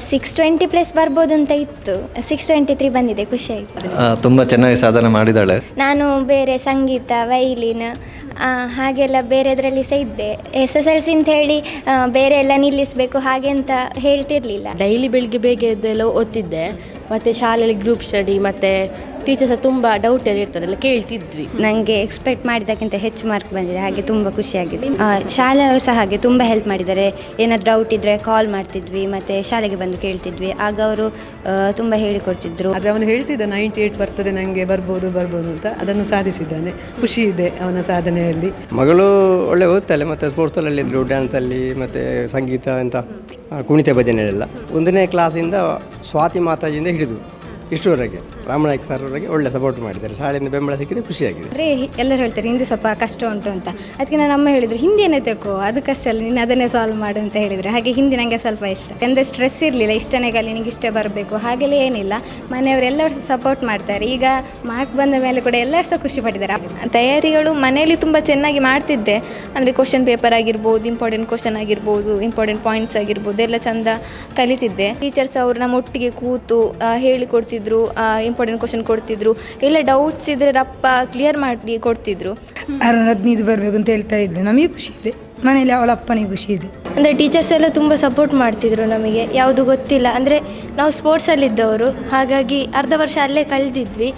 620+ ಬರ್ಬೋದು ಅಂತ ಇತ್ತು. 623 ಬಂದಿದೆ, ಖುಷಿ ಆಯಿತು. ತುಂಬ ಚೆನ್ನಾಗಿ ಸಾಧನೆ ಮಾಡಿದ್ದಾಳೆ. ನಾನು ಬೇರೆ ಸಂಗೀತ, ವೈಲಿನ್ ಹಾಗೆಲ್ಲ ಬೇರೆದರಲ್ಲಿ ಸಹ ಇದ್ದೆ. SSLC ಅಂತ ಹೇಳಿ ಬೇರೆ ಎಲ್ಲ ನಿಲ್ಲಿಸಬೇಕು ಹಾಗೆ ಅಂತ ಹೇಳ್ತಿರ್ಲಿಲ್ಲ. ಡೈಲಿ ಬೆಳಿಗ್ಗೆ ಬೇಗ ಎದ್ದೆಲ್ಲ ಓದ್ತಿದ್ದೆ. ಮತ್ತು ಶಾಲೆಯಲ್ಲಿ ಗ್ರೂಪ್ ಸ್ಟಡಿ ಮತ್ತು ಟೀಚರ್ಸ್ ತುಂಬ ಡೌಟ್ ಎಲ್ಲ ಇರ್ತದೆಲ್ಲ ಕೇಳ್ತಿದ್ವಿ. ನನಗೆ ಎಕ್ಸ್ಪೆಕ್ಟ್ ಮಾಡಿದ್ದಕ್ಕಿಂತ ಹೆಚ್ಚು ಮಾರ್ಕ್ ಬಂದಿದೆ, ಹಾಗೆ ತುಂಬ ಖುಷಿಯಾಗಿದೆ. ಶಾಲೆಯವರು ಸಹ ಹಾಗೆ ತುಂಬ ಹೆಲ್ಪ್ ಮಾಡಿದ್ದಾರೆ. ಏನಾದರೂ ಡೌಟ್ ಇದ್ದರೆ ಕಾಲ್ ಮಾಡ್ತಿದ್ವಿ ಮತ್ತು ಶಾಲೆಗೆ ಬಂದು ಕೇಳ್ತಿದ್ವಿ. ಆಗ ಅವರು ತುಂಬ ಹೇಳಿಕೊಡ್ತಿದ್ರು. ಆದರೆ ಅವನು ಹೇಳ್ತಿದ್ದ 98 ಬರ್ತದೆ, ನನಗೆ ಬರ್ಬೋದು ಅಂತ. ಅದನ್ನು ಸಾಧಿಸಿದ್ದಾನೆ. ಖುಷಿ ಇದೆ ಅವನ ಸಾಧನೆಯಲ್ಲಿ. ಮಗಳು ಒಳ್ಳೆ ಓದ್ತಾಳೆ, ಮತ್ತು ಸ್ಪೋರ್ಟ್ಸಲ್ಲಿ ಇದ್ದರು, ಡ್ಯಾನ್ಸಲ್ಲಿ ಮತ್ತು ಸಂಗೀತ ಅಂತ ಕುಣಿತ ಭಜನೆಯಲ್ಲೆಲ್ಲ. 1ನೇ ಕ್ಲಾಸಿಂದ ಸ್ವಾತಿ ಮಾತಾಜಿಯಿಂದ ಹಿಡಿದು ಇಷ್ಟುವರೆಗೆ ರಾಮನಾಯ್ಕ ಸರ್ ಅವರಿಗೆ ಒಳ್ಳೆ ಸಪೋರ್ಟ್ ಮಾಡಿದ್ದಾರೆ. ಶಾಲೆಯಿಂದ ಬೆಂಬಲ ಸಿಕ್ಕಿದೆ, ಖುಷಿಯಾಗಿದೆ. ಅಂದರೆ ಎಲ್ಲರೂ ಹೇಳ್ತಾರೆ ಹಿಂದಿ ಸ್ವಲ್ಪ ಕಷ್ಟ ಉಂಟು ಅಂತ. ಅದಕ್ಕೆ ನನ್ನ ಅಮ್ಮ ಹೇಳಿದ್ರು ಹಿಂದಿಯನ್ನೇ ತೆಕೋ, ಅದು ಕಷ್ಟ ಅಲ್ಲ, ನೀನು ಅದನ್ನೇ ಸಾಲ್ವ್ ಮಾಡು ಅಂತ ಹೇಳಿದರೆ. ಹಾಗೆ ಹಿಂದಿ ನನಗೆ ಸ್ವಲ್ಪ ಇಷ್ಟ. ಎಂದರೆ ಸ್ಟ್ರೆಸ್ ಇರಲಿಲ್ಲ, ಇಷ್ಟನೇ ಕಲಿ ನಿನಗೆ ಇಷ್ಟೇ ಬರಬೇಕು ಹಾಗೆಲ್ಲ ಏನಿಲ್ಲ. ಮನೆಯವರೆಲ್ಲರೂ ಸಹ ಸಪೋರ್ಟ್ ಮಾಡ್ತಾರೆ. ಈಗ ಮಾರ್ಕ್ ಬಂದ ಮೇಲೆ ಕೂಡ ಎಲ್ಲರೂ ಸಹ ಖುಷಿ ಪಟ್ಟಿದ್ದಾರೆ. ತಯಾರಿಗಳು ಮನೆಯಲ್ಲಿ ತುಂಬ ಚೆನ್ನಾಗಿ ಮಾಡ್ತಿದ್ದೆ. ಅಂದರೆ ಕ್ವಶನ್ ಪೇಪರ್ ಆಗಿರ್ಬೋದು, ಇಂಪಾರ್ಟೆಂಟ್ ಕ್ವಶನ್ ಆಗಿರ್ಬೋದು, ಇಂಪಾರ್ಟೆಂಟ್ ಪಾಯಿಂಟ್ಸ್ ಆಗಿರ್ಬೋದು, ಎಲ್ಲ ಚೆಂದ ಕಲಿತಿದ್ದೆ. ಟೀಚರ್ಸ್ ಅವರು ನಮ್ಮ ಒಟ್ಟಿಗೆ ಕೂತು ಹೇಳಿಕೊಡ್ತಿದ್ರು, ಇಂಪಾರ್ಟೆಂಟ್ ಕ್ವಶನ್ ಕೊಡ್ತಿದ್ರು. ಎಲ್ಲ ಡೌಟ್ಸ್ ಇದ್ದರೆ ರಪ್ಪ ಕ್ಲಿಯರ್ ಮಾಡಿ ಕೊಡ್ತಿದ್ರು. 15 ಬರಬೇಕು ಅಂತ ಹೇಳ್ತಾ ಇದ್ದರು. ನಮಗೆ ಖುಷಿ ಇದೆ, ಮನೇಲಿ ಅವಳ ಅಪ್ಪನಿಗೆ ಖುಷಿ ಇದೆ. ಅಂದರೆ ಟೀಚರ್ಸ್ ಎಲ್ಲ ತುಂಬ ಸಪೋರ್ಟ್ ಮಾಡ್ತಿದ್ರು ನಮಗೆ. ಯಾವುದು ಗೊತ್ತಿಲ್ಲ ಅಂದರೆ ನಾವು ಸ್ಪೋರ್ಟ್ಸಲ್ಲಿದ್ದವರು, ಹಾಗಾಗಿ ಅರ್ಧ ವರ್ಷ ಅಲ್ಲೇ ಕಳೆದಿದ್ವಿ.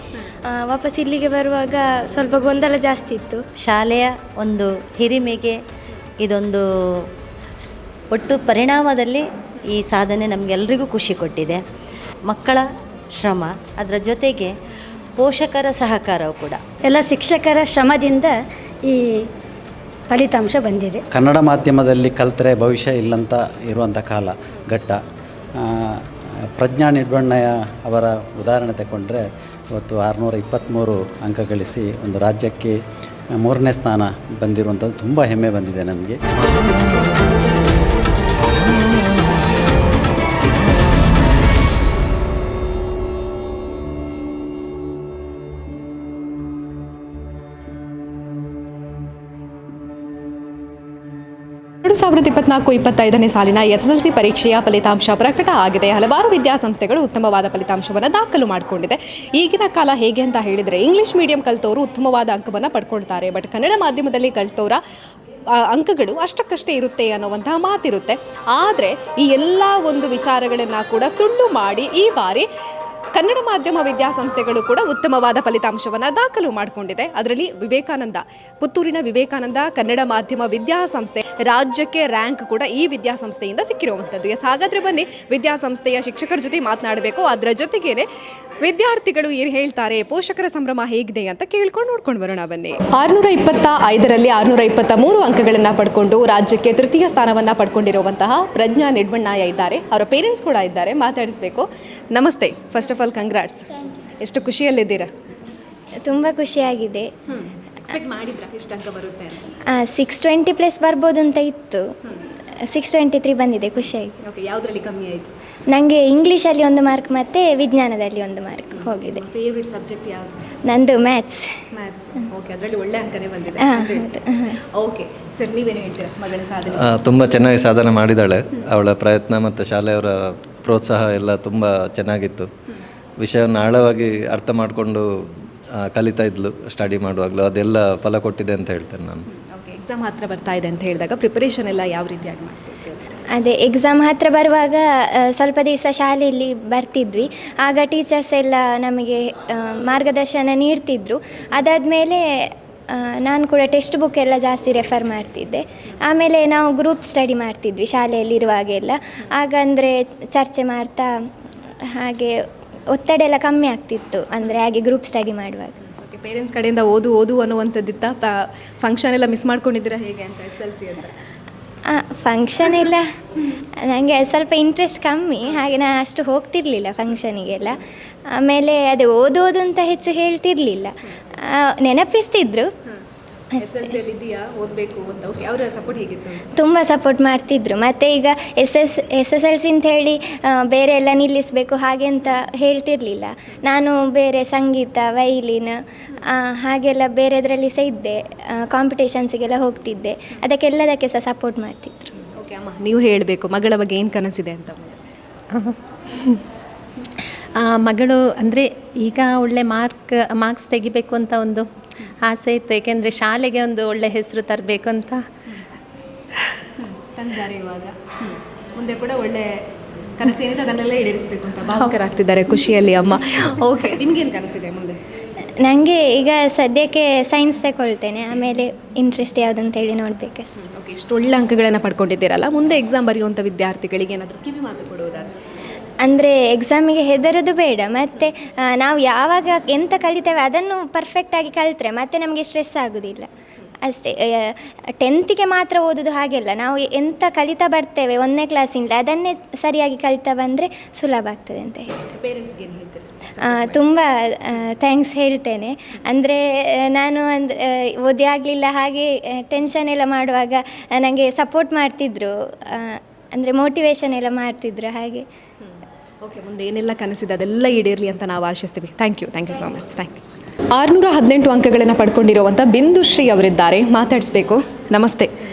ವಾಪಸ್ ಇಲ್ಲಿಗೆ ಬರುವಾಗ ಸ್ವಲ್ಪ ಗೊಂದಲ ಜಾಸ್ತಿ ಇತ್ತು. ಶಾಲೆಯ ಒಂದು ಹಿರಿಮೆಗೆ ಇದೊಂದು ಒಟ್ಟು ಪರಿಣಾಮದಲ್ಲಿ ಈ ಸಾಧನೆ ನಮಗೆಲ್ಲರಿಗೂ ಖುಷಿ ಕೊಟ್ಟಿದೆ. ಮಕ್ಕಳ ಶ್ರಮ, ಅದರ ಜೊತೆಗೆ ಪೋಷಕರ ಸಹಕಾರವು ಕೂಡ, ಎಲ್ಲ ಶಿಕ್ಷಕರ ಶ್ರಮದಿಂದ ಈ ಫಲಿತಾಂಶ ಬಂದಿದೆ. ಕನ್ನಡ ಮಾಧ್ಯಮದಲ್ಲಿ ಕಲಿತರೆ ಭವಿಷ್ಯ ಇಲ್ಲಂತ ಇರುವಂಥ ಕಾಲ ಘಟ್ಟ. ಪ್ರಜ್ಞಾ ನಿಡ್ವಣ್ಣಯ್ಯ ಅವರ ಉದಾಹರಣೆ ತಗೊಂಡ್ರೆ ಇವತ್ತು 623 ಅಂಕ ಗಳಿಸಿ ಒಂದು ರಾಜ್ಯಕ್ಕೆ 3ನೇ ಸ್ಥಾನ ಬಂದಿರುವಂಥದ್ದು ತುಂಬ ಹೆಮ್ಮೆ ಬಂದಿದೆ ನಮಗೆ. ಎರಡು 2024-25ನೇ ಸಾಲಿನ SSLC ಪರೀಕ್ಷೆಯ ಫಲಿತಾಂಶ ಪ್ರಕಟ ಆಗಿದೆ. ಹಲವಾರು ವಿದ್ಯಾಸಂಸ್ಥೆಗಳು ಉತ್ತಮವಾದ ಫಲಿತಾಂಶವನ್ನು ದಾಖಲು ಮಾಡಿಕೊಂಡಿದೆ. ಈಗಿನ ಕಾಲ ಹೇಗೆ ಅಂತ ಹೇಳಿದರೆ, ಇಂಗ್ಲೀಷ್ ಮೀಡಿಯಂ ಕಲಿತವರು ಉತ್ತಮವಾದ ಅಂಕವನ್ನು ಪಡ್ಕೊಳ್ತಾರೆ. ಬಟ್ ಕನ್ನಡ ಮಾಧ್ಯಮದಲ್ಲಿ ಕಲಿತವರ ಅಂಕಗಳು ಅಷ್ಟಕ್ಕಷ್ಟೇ ಇರುತ್ತೆ ಅನ್ನುವಂತಹ ಮಾತಿರುತ್ತೆ. ಆದರೆ ಈ ಎಲ್ಲ ಒಂದು ವಿಚಾರಗಳನ್ನು ಕೂಡ ಸುಳ್ಳು ಮಾಡಿ ಈ ಬಾರಿ ಕನ್ನಡ ಮಾಧ್ಯಮ ವಿದ್ಯಾಸಂಸ್ಥೆಗಳು ಕೂಡ ಉತ್ತಮವಾದ ಫಲಿತಾಂಶವನ್ನು ದಾಖಲು ಮಾಡಿಕೊಂಡಿದೆ. ಅದರಲ್ಲಿ ಪುತ್ತೂರಿನ ವಿವೇಕಾನಂದ ಕನ್ನಡ ಮಾಧ್ಯಮ ವಿದ್ಯಾಸಂಸ್ಥೆ ರಾಜ್ಯಕ್ಕೆ ರ್ಯಾಂಕ್ ಕೂಡ ಈ ವಿದ್ಯಾಸಂಸ್ಥೆಯಿಂದ ಸಿಕ್ಕಿರುವಂಥದ್ದು. ಹಾಗಾದರೆ ಬನ್ನಿ ವಿದ್ಯಾಸಂಸ್ಥೆಯ ಶಿಕ್ಷಕರ ಜೊತೆ ಮಾತನಾಡಬೇಕು. ಅದರ ಜೊತೆಗೇನೆ ವಿದ್ಯಾರ್ಥಿಗಳು ಏನು ಹೇಳ್ತಾರೆ, ಪೋಷಕರ ಸಂಭ್ರಮ ಹೇಗಿದೆ ಅಂತ ನೋಡ್ಕೊಂಡು ಬರೋಣ ಬನ್ನಿ. 625ರಲ್ಲಿ 623 ಅಂಕಗಳನ್ನು ಪಡ್ಕೊಂಡು ರಾಜ್ಯಕ್ಕೆ ತೃತೀಯ ಸ್ಥಾನವನ್ನು ಪಡ್ಕೊಂಡಿರುವಂತಹ ಪ್ರಜ್ಞಾ ನಿಡ್ವಣ್ಣಯ್ಯ ಇದ್ದಾರೆ. ಅವರ ಪೇರೆಂಟ್ಸ್ ಕೂಡ ಇದ್ದಾರೆ, ಮಾತಾಡಿಸ್ಬೇಕು. ನಮಸ್ತೆ. First of all congrats. ಎಷ್ಟು ಖುಷಿಯಲ್ಲಿದ್ದೀರಾ? ತುಂಬ ಖುಷಿಯಾಗಿದೆ. ಎಕ್ಸ್ಪೆಕ್ಟ್ ಮಾಡಿದ್ರಾ ಎಷ್ಟು ಅಂಕ ಬರುತ್ತೆ ಅಂತ? 620+ ಬರ್ಬೋದು ಅಂತ ಇತ್ತು. 623 ಬಂದಿದೆ, ಖುಷಿ ಆಯಿತು. ಓಕೆ, ಯಾವುದರಲ್ಲಿ ಕಮ್ಮಿ ಆಯಿತು? ನನಗೆ ಇಂಗ್ಲೀಷಲ್ಲಿ 1 ಮಾರ್ಕ್ ಮತ್ತು ವಿಜ್ಞಾನದಲ್ಲಿ 1 ಮಾರ್ಕ್ ಹೋಗಿದೆ. ಫೇವ್ರೆಟ್ ಸಬ್ಜೆಕ್ಟ್ ಯಾವುದು? ನಂದು ಮ್ಯಾಥ್ಸ್. ಓಕೆ, ಅದರಲ್ಲಿ ಒಳ್ಳೆ ಅಂಕನೇ ಬಂದಿದೆ. ಓಕೆ ಸರ್, ನೀವೇನು ಹೇಳ್ತೀರಾ ಮಗಳ ಸಾಧನೆ? ತುಂಬ ಚೆನ್ನಾಗಿ ಸಾಧನೆ ಮಾಡಿದ್ದಾಳೆ. ಅವಳ ಪ್ರಯತ್ನ ಮತ್ತು ಶಾಲೆಯವರ ಪ್ರೋತ್ಸಾಹ ಎಲ್ಲ ತುಂಬ ಚೆನ್ನಾಗಿತ್ತು. ವಿಷಯವನ್ನು ಆಳವಾಗಿ ಅರ್ಥ ಮಾಡಿಕೊಂಡು ಕಲಿತಾ ಇದ್ಲು ಸ್ಟಡಿ ಮಾಡುವಾಗಲೂ. ಅದೆಲ್ಲ ಫಲ ಕೊಟ್ಟಿದೆ ಅಂತ ಹೇಳ್ತೇನೆ ನಾನು. ಓಕೆ, ಎಕ್ಸಾಮ್ ಹತ್ರ ಬರ್ತಾ ಇದೆ ಅಂತ ಹೇಳಿದಾಗ ಪ್ರಿಪರೇಷನ್ ಎಲ್ಲ ಯಾವ ರೀತಿಯಾಗಿ ಮಾಡ್ತೀವಿ? ಅದೇ ಎಕ್ಸಾಮ್ ಹತ್ತಿರ ಬರುವಾಗ ಸ್ವಲ್ಪ ದಿವಸ ಶಾಲೆಯಲ್ಲಿ ಬರ್ತಿದ್ವಿ. ಆಗ ಟೀಚರ್ಸ್ ಎಲ್ಲ ನಮಗೆ ಮಾರ್ಗದರ್ಶನ ನೀಡ್ತಿದ್ರು. ಅದಾದಮೇಲೆ ನಾನು ಕೂಡ ಟೆಕ್ಸ್ಟ್ ಬುಕ್ ಎಲ್ಲ ಜಾಸ್ತಿ ರೆಫರ್ ಮಾಡ್ತಿದ್ದೆ. ಆಮೇಲೆ ನಾವು ಗ್ರೂಪ್ ಸ್ಟಡಿ ಮಾಡ್ತಿದ್ವಿ ಶಾಲೆಯಲ್ಲಿರುವಾಗೆಲ್ಲ. ಆಗಂದರೆ ಚರ್ಚೆ ಮಾಡ್ತಾ ಹಾಗೆ ಒತ್ತಡ ಎಲ್ಲ ಕಮ್ಮಿ ಆಗ್ತಿತ್ತು, ಅಂದರೆ ಹಾಗೆ ಗ್ರೂಪ್ ಸ್ಟಡಿ ಮಾಡುವಾಗ. ಓಕೆ, ಪೇರೆಂಟ್ಸ್ ಕಡೆಯಿಂದ ಓದು ಅನ್ನುವಂಥದ್ದಿತ್ತ? ಫಂಕ್ಷನ್ ಎಲ್ಲ ಮಿಸ್ ಮಾಡ್ಕೊಂಡಿದ್ದೀರಾ ಹೇಗೆ ಅಂತ SSLC ಅಂತ? ಫಂಕ್ಷನ್ ಎಲ್ಲ ನನಗೆ ಸ್ವಲ್ಪ ಇಂಟ್ರೆಸ್ಟ್ ಕಮ್ಮಿ, ಹಾಗೆ ನಾನು ಅಷ್ಟು ಹೋಗ್ತಿರ್ಲಿಲ್ಲ ಫಂಕ್ಷನಿಗೆಲ್ಲ. ಆಮೇಲೆ ಅದೇ ಓದೋದು ಅಂತ ಹೆಚ್ಚು ಹೇಳ್ತಿರ್ಲಿಲ್ಲ, ನೆನಪಿಸ್ತಿದ್ರು. ತುಂಬ ಸಪೋರ್ಟ್ ಮಾಡ್ತಿದ್ರು. ಮತ್ತು ಈಗ SSLC ಅಂತ ಹೇಳಿ ಬೇರೆ ಎಲ್ಲ ನಿಲ್ಲಿಸಬೇಕು ಹಾಗೆ ಅಂತ ಹೇಳ್ತಿರ್ಲಿಲ್ಲ. ನಾನು ಬೇರೆ ಸಂಗೀತ, ವೈಲಿನ್ ಹಾಗೆಲ್ಲ ಬೇರೆದರಲ್ಲಿ ಸಹ ಇದ್ದೆ. ಕಾಂಪಿಟೇಷನ್ಸಿಗೆಲ್ಲ ಹೋಗ್ತಿದ್ದೆ. ಅದಕ್ಕೆಲ್ಲದಕ್ಕೆ ಸಹ ಸಪೋರ್ಟ್ ಮಾಡ್ತಿದ್ರು. ಓಕೆ ಅಮ್ಮ, ನೀವು ಹೇಳಬೇಕು ಮಗಳ ಬಗ್ಗೆ ಏನು ಕನಸಿದೆ ಅಂತ. ಮಗಳು ಅಂದರೆ ಈಗ ಒಳ್ಳೆ ಮಾರ್ಕ್ಸ್ ತೆಗಿಬೇಕು ಅಂತ ಒಂದು ಆಸೆ ಇತ್ತು, ಏಕೆಂದರೆ ಶಾಲೆಗೆ ಒಂದು ಒಳ್ಳೆ ಹೆಸರು ತರಬೇಕು ಅಂತ. ತಂದಿದ್ದಾರೆ ಇವಾಗ, ಮುಂದೆ ಕೂಡ ಒಳ್ಳೆ ಕನಸು ಏನಿದೆ ಅದನ್ನೆಲ್ಲ ಈಡೇರಿಸಬೇಕು ಅಂತ ಭಾವುಕರಾಗ್ತಿದ್ದಾರೆ ಖುಷಿಯಲ್ಲಿ ಅಮ್ಮ. ಓಕೆ, ನಿಮ್ಗೇನು ಕನಸಿದೆ ಮುಂದೆ? ನನಗೆ ಈಗ ಸದ್ಯಕ್ಕೆ ಸೈನ್ಸ್ ತಗೊಳ್ತೇನೆ, ಆಮೇಲೆ ಇಂಟ್ರೆಸ್ಟ್ ಯಾವುದಂತೇಳಿ ನೋಡಬೇಕಷ್ಟೆ. ಓಕೆ, ಇಷ್ಟು ಒಳ್ಳೆ ಅಂಕಗಳನ್ನು ಪಡ್ಕೊಂಡಿದ್ದೀರಲ್ಲ, ಮುಂದೆ ಎಕ್ಸಾಮ್ ಬರೆಯುವಂಥ ವಿದ್ಯಾರ್ಥಿಗಳಿಗೆ ಏನಾದರೂ ಕಿವಿ ಮಾತು ಕೊಡುವುದಾದ್ರೆ? ಅಂದರೆ ಎಕ್ಸಾಮಿಗೆ ಹೆದರೋದು ಬೇಡ, ಮತ್ತು ನಾವು ಯಾವಾಗ ಎಂತ ಕಲಿತೇವೆ ಅದನ್ನು ಪರ್ಫೆಕ್ಟಾಗಿ ಕಲಿತ್ರೆ ಮತ್ತೆ ನಮಗೆ ಸ್ಟ್ರೆಸ್ ಆಗೋದಿಲ್ಲ ಅಷ್ಟೇ. 10th ಮಾತ್ರ ಓದೋದು ಹಾಗೆಲ್ಲ, ನಾವು ಎಂತ ಕಲಿತಾ ಬರ್ತೇವೆ 1ನೇ ಕ್ಲಾಸಿಂದ ಅದನ್ನೇ ಸರಿಯಾಗಿ ಕಲಿತಾ ಬಂದರೆ ಸುಲಭ ಆಗ್ತದೆ ಅಂತ ಹೇಳಿ. ಪೇರೆಂಟ್ಸ್ಗೆ ಏನು ಹೇಳ್ತಾರೆ? ತುಂಬ ಥ್ಯಾಂಕ್ಸ್ ಹೇಳ್ತೇನೆ. ಅಂದರೆ ನಾನು ಓದಿ ಆಗಲಿಲ್ಲ ಹಾಗೆ ಟೆನ್ಷನ್ ಎಲ್ಲ ಮಾಡುವಾಗ ನನಗೆ ಸಪೋರ್ಟ್ ಮಾಡ್ತಿದ್ರು, ಅಂದರೆ ಮೋಟಿವೇಶನ್ ಎಲ್ಲ ಮಾಡ್ತಿದ್ರು ಹಾಗೆ. ಓಕೆ, ಮುಂದೆ ಏನೆಲ್ಲ ಕನಸಿದೆ ಅದೆಲ್ಲ ಈಡೇರಲಿ ಅಂತ ನಾವು ಆಶಿಸ್ತೀವಿ. Thank you so much. Thank you. 618 ಅಂಕಗಳನ್ನು ಪಡ್ಕೊಂಡಿರುವಂಥ ಬಿಂದುಶ್ರೀ ಅವರಿದ್ದಾರೆ, ಮಾತಾಡಿಸ್ಬೇಕು. ನಮಸ್ತೆ.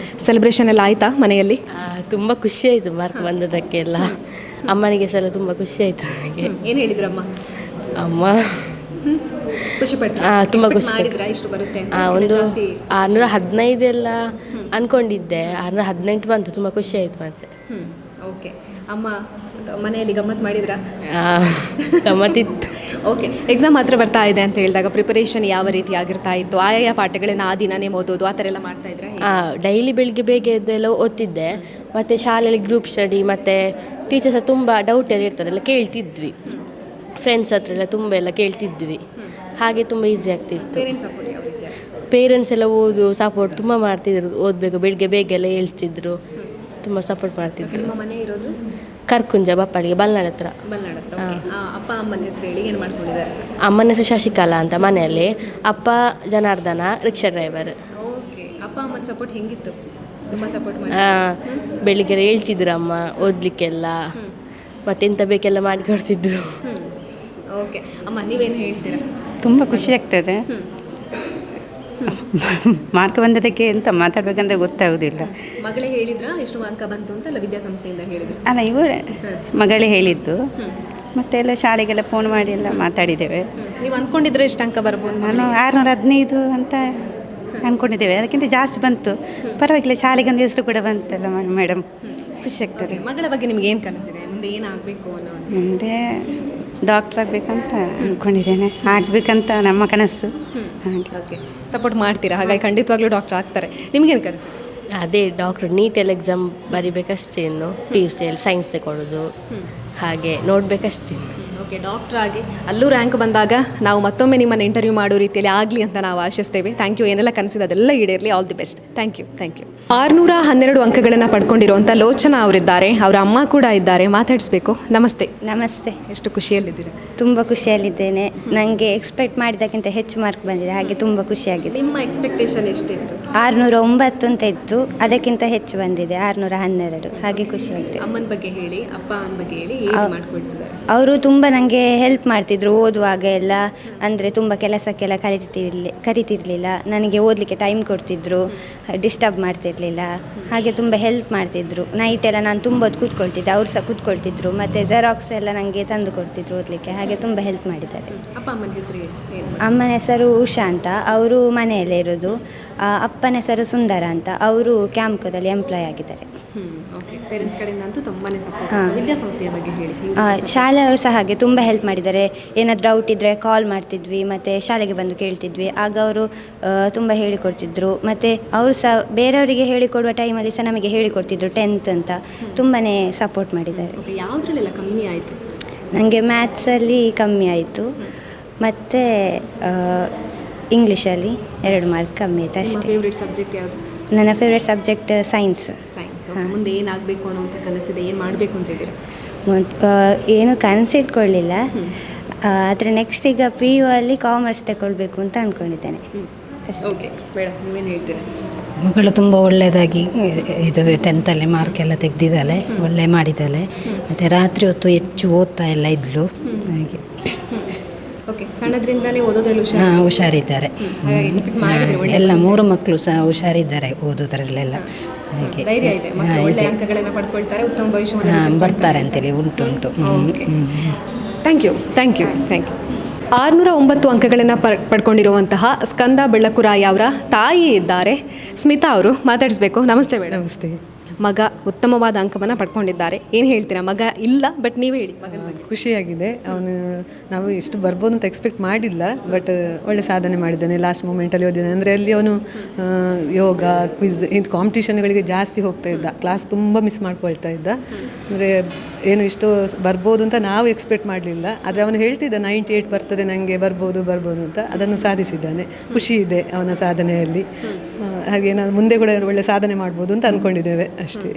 ಸೆಲೆಬ್ರೇಷನ್ ಎಲ್ಲ ಆಯಿತಾ ಮನೆಯಲ್ಲಿ? ತುಂಬ ಖುಷಿ ಆಯಿತು ಮಾರ್ಕ್ ಬಂದದಕ್ಕೆಲ್ಲ. ಅಮ್ಮನಿಗೆ ಸಹ ತುಂಬ ಖುಷಿ ಆಯಿತು ನನಗೆ. ಏನು ಹೇಳಿದ್ರು ಅಮ್ಮ? ಅಮ್ಮ ಖುಷಿಪಟ್ಟು ತುಂಬ ಖುಷಿ ಇಷ್ಟು ಬರುತ್ತೆ ಒಂದು 615 ಎಲ್ಲ ಅಂದ್ಕೊಂಡಿದ್ದೆ, 618 ಬಂತು. ತುಂಬ ಖುಷಿ ಆಯಿತು ಮತ್ತೆ. ಓಕೆ, ಅಮ್ಮ ಮನೆಯಲ್ಲಿ ಗಮ್ಮತ್ತು ಮಾಡಿದ್ರಾ? ಗಮ್ಮತ್ತಿತ್ತು. ಓಕೆ, ಎಕ್ಸಾಮ್ ಹತ್ರ ಬರ್ತಾ ಇದೆ ಅಂತ ಹೇಳಿದಾಗ ಪ್ರಿಪರೇಷನ್ ಯಾವ ರೀತಿ ಆಗಿರ್ತಾ ಇತ್ತು? ಆಯಾ ಪಾಠಗಳನ್ನ ಆ ದಿನನೇ ಓದೋದು ಆ ಥರ ಎಲ್ಲ ಮಾಡ್ತಾ ಇದ್ರೆ? ಡೈಲಿ ಬೆಳಿಗ್ಗೆ ಬೇಗ ಎದ್ದೆಲ್ಲ ಓದ್ತಿದ್ದೆ. ಮತ್ತು ಶಾಲೆಯಲ್ಲಿ ಗ್ರೂಪ್ ಸ್ಟಡಿ ಮತ್ತು ಟೀಚರ್ಸ್ ತುಂಬ ಡೌಟ್ ಎಲ್ಲ ಇರ್ತದೆಲ್ಲ ಕೇಳ್ತಿದ್ವಿ, ಫ್ರೆಂಡ್ಸ್ ಹತ್ರ ಎಲ್ಲ ತುಂಬ ಎಲ್ಲ ಕೇಳ್ತಿದ್ವಿ, ಹಾಗೆ ತುಂಬ ಈಸಿ ಆಗ್ತಿತ್ತು. ಪೇರೆಂಟ್ಸ್ ಎಲ್ಲ ಸಪೋರ್ಟ್ ತುಂಬ ಮಾಡ್ತಿದ್ರು, ಓದಬೇಕು ಬೆಳಿಗ್ಗೆ ಬೇಗ ಎಲ್ಲ ಹೇಳ್ತಿದ್ರು, ತುಂಬ ಸಪೋರ್ಟ್ ಮಾಡ್ತಿದ್ರು. ನಿಮ್ಮ ಮನೆ ಇರೋದು ಕರ್ಕುಂಜ ಬಪ್ಪಾಳಿಗೆ ಬಲ್ನಾಡ್ ಹತ್ರ. ಅಪ್ಪ ಅಮ್ಮನ ಹೆಸರು ಹೇಳಿ, ಏನು ಮಾಡ್ಕೊಂಡಿದ್ದಾರೆ? ಅಮ್ಮನ ಹೆಸರು ಶಶಿಕಲಾ ಅಂತ ಮನೆಯಲ್ಲಿ, ಅಪ್ಪ ಜನಾರ್ದನ ರಿಕ್ಷಾ ಡ್ರೈವರ್. ಓಕೆ, ಅಪ್ಪ ಅಮ್ಮನ ಸಪೋರ್ಟ್ ಹೆಂಗಿತ್ತು? ತುಂಬ ಸಪೋರ್ಟ್ ಮಾಡಿ ಬೆಳಿಗ್ಗೆ ಹೇಳ್ತಿದ್ರು ಅಮ್ಮ ಓದಲಿಕ್ಕೆಲ್ಲ, ಮತ್ತೆ ಎಂತ ಬೇಕೆಲ್ಲ ಮಾಡಿ ಕೊಡ್ತಿದ್ರು. ಓಕೆ ಅಮ್ಮ, ನೀವೇನು ಹೇಳ್ತೀರಾ? ತುಂಬ ಖುಷಿ ಆಗ್ತದೆ. ಮಾರ್ಕ್ ಬಂದದಕ್ಕೆ ಎಂತ ಮಾತಾಡಬೇಕಂತ ಗೊತ್ತಾಗೋದಿಲ್ಲ. ಮಗಳೇ ಹೇಳಿದ್ರಾ ಎಷ್ಟು ಅಂಕ ಬಂತು ಅಂತ? ಅಲ್ಲ, ವಿದ್ಯಾಸಂಸ್ಥೆಯಿಂದ ಹೇಳಿದ್ರು? ಅಲ್ಲ, ಇವರೇ ಮಗಳೇ ಹೇಳಿದ್ದು. ಮತ್ತೆ ಎಲ್ಲ ಶಾಲೆಗೆಲ್ಲ ಫೋನ್ ಮಾಡಿ ಎಲ್ಲ ಮಾತಾಡಿದ್ದೇವೆ. ನೀವು ಅಂದ್ಕೊಂಡಿದ್ರೆ ಎಷ್ಟು ಅಂಕ ಬರ್ಬೋದು? ನಾನು 615 ಅಂತ ಅಂದ್ಕೊಂಡಿದ್ದೇವೆ, ಅದಕ್ಕಿಂತ ಜಾಸ್ತಿ ಬಂತು. ಪರವಾಗಿಲ್ಲ, ಶಾಲೆಗೆ ಒಂದು ಹೆಸರು ಕೂಡ ಬಂತಲ್ಲ ಮೇಡಮ್, ಖುಷಿ ಆಗ್ತದೆ. ಮಗಳ ಬಗ್ಗೆ ನಿಮ್ಗೆ ಏನು ಕನಸಿದೆ? ಮುಂದೆ ಏನಾಗಬೇಕು ಅನ್ನೋ? ಮುಂದೆ ಡಾಕ್ಟರ್ ಆಗಬೇಕಂತ ಅಂದ್ಕೊಂಡಿದ್ದೇನೆ, ಆಗಬೇಕಂತ ನಮ್ಮ ಕನಸು. ಹಾಗೆ ಓಕೆ, ಸಪೋರ್ಟ್ ಮಾಡ್ತೀರಾ? ಹಾಗಾಗಿ ಖಂಡಿತವಾಗ್ಲೂ ಡಾಕ್ಟರ್ ಆಗ್ತಾರೆ. ನಿಮಗೇನು ಕನಸಿದೆ? ಅದೇ ಡಾಕ್ಟರ್, ನೀಟೆಲ್ಲ ಎಕ್ಸಾಮ್ ಬರಿಬೇಕಷ್ಟೇ, ಇನ್ನು PUC ಅಲ್ಲಿ ಸೈನ್ಸ್ ತಗೊಳ್ಳೋದು, ಹಾಗೆ ನೋಡಬೇಕಷ್ಟೇ. ಓಕೆ, ಡಾಕ್ಟರ್ ಆಗಿ ಅಲ್ಲೂ ರ್ಯಾಂಕ್ ಬಂದಾಗ ನಾವು ಮತ್ತೊಮ್ಮೆ ನಿಮ್ಮನ್ನು ಇಂಟರ್ವ್ಯೂ ಮಾಡೋ ರೀತಿಯಲ್ಲಿ ಆಗಲಿ ಅಂತ ನಾವು ಆಶಿಸ್ತೇವೆ. Thank you. ಏನೆಲ್ಲ ಕನಸಿದೆ ಅದೆಲ್ಲ ಈಡೇರಲಿ. All the best. Thank you. 612 ಅಂಕಗಳನ್ನು ಪಡ್ಕೊಂಡಿರುವಂಥ ಲೋಚನಾ ಅವರಿದ್ದಾರೆ, ಅವರ ಅಮ್ಮ ಕೂಡ ಇದ್ದಾರೆ, ಮಾತಾಡಿಸ್ಬೇಕು. ನಮಸ್ತೆ. ನಮಸ್ತೆ. ಎಷ್ಟು ಖುಷಿಯಲ್ಲಿದ್ದೀರಾ? ತುಂಬ ಖುಷಿಯಲ್ಲಿದ್ದೇನೆ. ನನಗೆ ಎಕ್ಸ್ಪೆಕ್ಟ್ ಮಾಡಿದ್ದಕ್ಕಿಂತ ಹೆಚ್ಚು ಮಾರ್ಕ್ ಬಂದಿದೆ, ಹಾಗೆ ತುಂಬ ಖುಷಿಯಾಗಿದೆ. ನಿಮ್ಮ ಎಕ್ಸ್ಪೆಕ್ಟೇಷನ್ ಎಷ್ಟಿತ್ತು? 609 ಅಂತ ಇತ್ತು, ಅದಕ್ಕಿಂತ ಹೆಚ್ಚು ಬಂದಿದೆ 612, ಹಾಗೆ ಖುಷಿಯಾಗಿದೆ. ಅಮ್ಮನ ಬಗ್ಗೆ ಹೇಳಿ, ಅಪ್ಪನ ಬಗ್ಗೆ ಹೇಳಿ, ಏನು ಮಾಡ್ಕೊಳ್ತಿದ್ದಾರೆ? ಅವರು ತುಂಬ ನನಗೆ ಹೆಲ್ಪ್ ಮಾಡ್ತಿದ್ರು ಓದುವಾಗ ಎಲ್ಲ. ಅಂದರೆ ತುಂಬ ಕೆಲಸಕ್ಕೆಲ್ಲ ಕರಿತಿರಲಿಲ್ಲ, ನನಗೆ ಓದಲಿಕ್ಕೆ ಟೈಮ್ ಕೊಡ್ತಿದ್ರು, ಡಿಸ್ಟರ್ಬ್ ಮಾಡ್ತಿರಲಿಲ್ಲ, ಹಾಗೆ ತುಂಬ ಹೆಲ್ಪ್ ಮಾಡ್ತಿದ್ರು. ನೈಟೆಲ್ಲ ನಾನು ತುಂಬ ಹೊತ್ತು ಕೂತ್ಕೊಳ್ತಿದ್ದೆ, ಅವ್ರು ಸಹ ಕೂತ್ಕೊಳ್ತಿದ್ರು, ಮತ್ತು ಜೆರಾಕ್ಸ್ ಎಲ್ಲ ನನಗೆ ತಂದು ಕೊಡ್ತಿದ್ರು ಓದಲಿಕ್ಕೆ, ಹಾಗೆ ತುಂಬ ಹೆಲ್ಪ್ ಮಾಡಿದ್ದಾರೆ. ಅಪ್ಪ ಅಮ್ಮನ ಹೆಸರು? ಅಮ್ಮನ ಹೆಸರು ಉಷಾ ಅಂತ, ಅವರು ಮನೆಯಲ್ಲೇ ಇರೋದು. ಅಪ್ಪನ ಹೆಸರು ಸುಂದರ ಅಂತ, ಅವರು ಕ್ಯಾಂಪ್ಕೋದಲ್ಲಿ ಎಂಪ್ಲಾಯ್ ಆಗಿದ್ದಾರೆ. ಪೇರೆಂಟ್ಸ್ ಕಡೆಯಿಂದ ಅಂತೂ ತುಂಬಾ ಸಪೋರ್ಟ್. ವಿದ್ಯಾಸಂಸ್ಥೆಯ ಬಗ್ಗೆ ಹೇಳಿ. ಶಾಲೆಯವರು ಸಹ ಹಾಗೆ ತುಂಬ ಹೆಲ್ಪ್ ಮಾಡಿದ್ದಾರೆ. ಏನಾದ್ರು ಡೌಟ್ ಇದ್ದರೆ ಕಾಲ್ ಮಾಡ್ತಿದ್ವಿ, ಮತ್ತು ಶಾಲೆಗೆ ಬಂದು ಕೇಳ್ತಿದ್ವಿ, ಆಗ ಅವರು ತುಂಬ ಹೇಳಿಕೊಡ್ತಿದ್ರು. ಮತ್ತು ಅವರು ಸಹ ಬೇರೆಯವರಿಗೆ ಹೇಳಿಕೊಡುವ ಟೈಮಲ್ಲಿ ಸಹ ನಮಗೆ ಹೇಳಿಕೊಡ್ತಿದ್ರು. 10th ಅಂತ ತುಂಬಾ ಸಪೋರ್ಟ್ ಮಾಡಿದ್ದಾರೆ. ಯಾವುದ್ರಲ್ಲೆಲ್ಲ ಕಮ್ಮಿ ಆಯಿತು? ನನಗೆ ಮ್ಯಾಥ್ಸಲ್ಲಿ ಕಮ್ಮಿ ಆಯಿತು, ಮತ್ತು ಇಂಗ್ಲೀಷಲ್ಲಿ 2 ಮಾರ್ಕ್ ಕಮ್ಮಿ ಆಯಿತು ಅಷ್ಟೇ. ಫೇವ್ರೆಟ್ ಸಬ್ಜೆಕ್ಟ್ ಯಾವುದು? ನನ್ನ ಫೇವ್ರೆಟ್ ಸಬ್ಜೆಕ್ಟ್ ಸೈನ್ಸ್. ಮುಂದೆ ಏನಾಗಬೇಕು ಅನ್ನೋಂಥ ಕನಸಿದೆ? ಏನು ಮಾಡಬೇಕು ಅಂತ ಇದ್ದೀರಾ? ಏನು ಕನಸಿಟ್ಕೊಳ್ಳಿಲ್ಲ, ಆದರೆ ನೆಕ್ಸ್ಟ್ ಈಗ PU ಅಲ್ಲಿ ಕಾಮರ್ಸ್ ತಗೊಳ್ಬೇಕು ಅಂತ ಅಂದ್ಕೊಂಡಿದ್ದೇನೆ. ಓಕೆ ಮೇಡಮ್, ನೀವೇನು ಹೇಳ್ತೀರಾ? ಮಗಳು ತುಂಬ ಒಳ್ಳೆಯದಾಗಿ ಇದು 10th ಅಲ್ಲಿ ಮಾರ್ಕ್ ಎಲ್ಲ ತೆಗೆದಿದ್ದಾಳೆ, ಒಳ್ಳೆ ಮಾಡಿದ್ದಾಳೆ. ಮತ್ತು ರಾತ್ರಿ ಹೊತ್ತು ಹೆಚ್ಚು ಓದ್ತಾ ಎಲ್ಲ ಇದ್ಲು ಹಾಗೆ. ಓಕೆ, ಸಣ್ಣದ್ರಿಂದಲೇ ಓದೋದ್ರಲ್ಲಿ ಹಾಂ ಹುಷಾರಿದ್ದಾರೆ. ಎಲ್ಲ 3 ಮಕ್ಕಳು ಸಹ ಹುಷಾರಿದ್ದಾರೆ ಓದೋದ್ರಲ್ಲೆಲ್ಲ. ಹಾಗೆ ಧೈರ್ಯ ಇದೆ, ಮಕ್ಕಳು ಒಳ್ಳೆ ಅಂಕಗಳನ್ನು ಪಡ್ಕೊಳ್ತಾರೆ, ಉತ್ತಮ ಭವಿಷ್ಯವನ್ನು ಬರ್ತಾರೆ ಅಂತೇಳಿ ಉಂಟು. ಥ್ಯಾಂಕ್ ಯು 609 ಅಂಕಗಳನ್ನು ಪಡ್ಕೊಂಡಿರುವಂತಹ ಸ್ಕಂದ ಬೆಳ್ಳಕುರಾಯಿ ಅವರ ತಾಯಿ ಇದ್ದಾರೆ, ಸ್ಮಿತಾ ಅವರು, ಮಾತಾಡಿಸ್ಬೇಕು. ನಮಸ್ತೆ ಮೇಡಮ್. ನಮಸ್ತೆ. ಮಗ ಉತ್ತಮವಾದ ಅಂಕವನ್ನು ಪಡ್ಕೊಂಡಿದ್ದಾರೆ, ಏನು ಹೇಳ್ತೀರಾ? ಮಗ ಇಲ್ಲ, ಬಟ್ ನೀವು ಹೇಳಿ ಮಗನ ಬಗ್ಗೆ. ಖುಷಿಯಾಗಿದೆ. ಅವನು ನಾವು ಇಷ್ಟು ಬರ್ಬೋದು ಅಂತ ಎಕ್ಸ್ಪೆಕ್ಟ್ ಮಾಡಿಲ್ಲ, ಬಟ್ ಒಳ್ಳೆ ಸಾಧನೆ ಮಾಡಿದ್ದಾನೆ. ಲಾಸ್ಟ್ ಮೂಮೆಂಟಲ್ಲಿ ಓದಿದ್ದಾನೆ. ಅಂದರೆ ಅಲ್ಲಿ ಅವನು ಯೋಗ, ಕ್ವಿಝ್ ಇಂಥ ಕಾಂಪಿಟೇಷನ್ಗಳಿಗೆ ಜಾಸ್ತಿ ಹೋಗ್ತಾ ಇದ್ದ. ಕ್ಲಾಸ್ ತುಂಬ ಮಿಸ್ ಮಾಡ್ಕೊಳ್ತಾ ಇದ್ದ. ಅಂದರೆ ಏನು ಇಷ್ಟು ಬರ್ಬೋದು ಅಂತ ನಾವು ಎಕ್ಸ್ಪೆಕ್ಟ್ ಮಾಡಲಿಲ್ಲ. ಆದರೆ ಅವನು ಹೇಳ್ತಿದ್ದ 98 ಬರ್ತದೆ ನನಗೆ, ಬರ್ಬೋದು ಅಂತ. ಅದನ್ನು ಸಾಧಿಸಿದ್ದಾನೆ. ಖುಷಿ ಇದೆ ಅವನ ಸಾಧನೆಯಲ್ಲಿ. ಹಾಗೆ ನಾವು ಮುಂದೆ ಕೂಡ ಒಳ್ಳೆ ಸಾಧನೆ ಮಾಡ್ಬೋದು ಅಂತ ಅಂದ್ಕೊಂಡಿದ್ದೇವೆ ಅಷ್ಟೇ.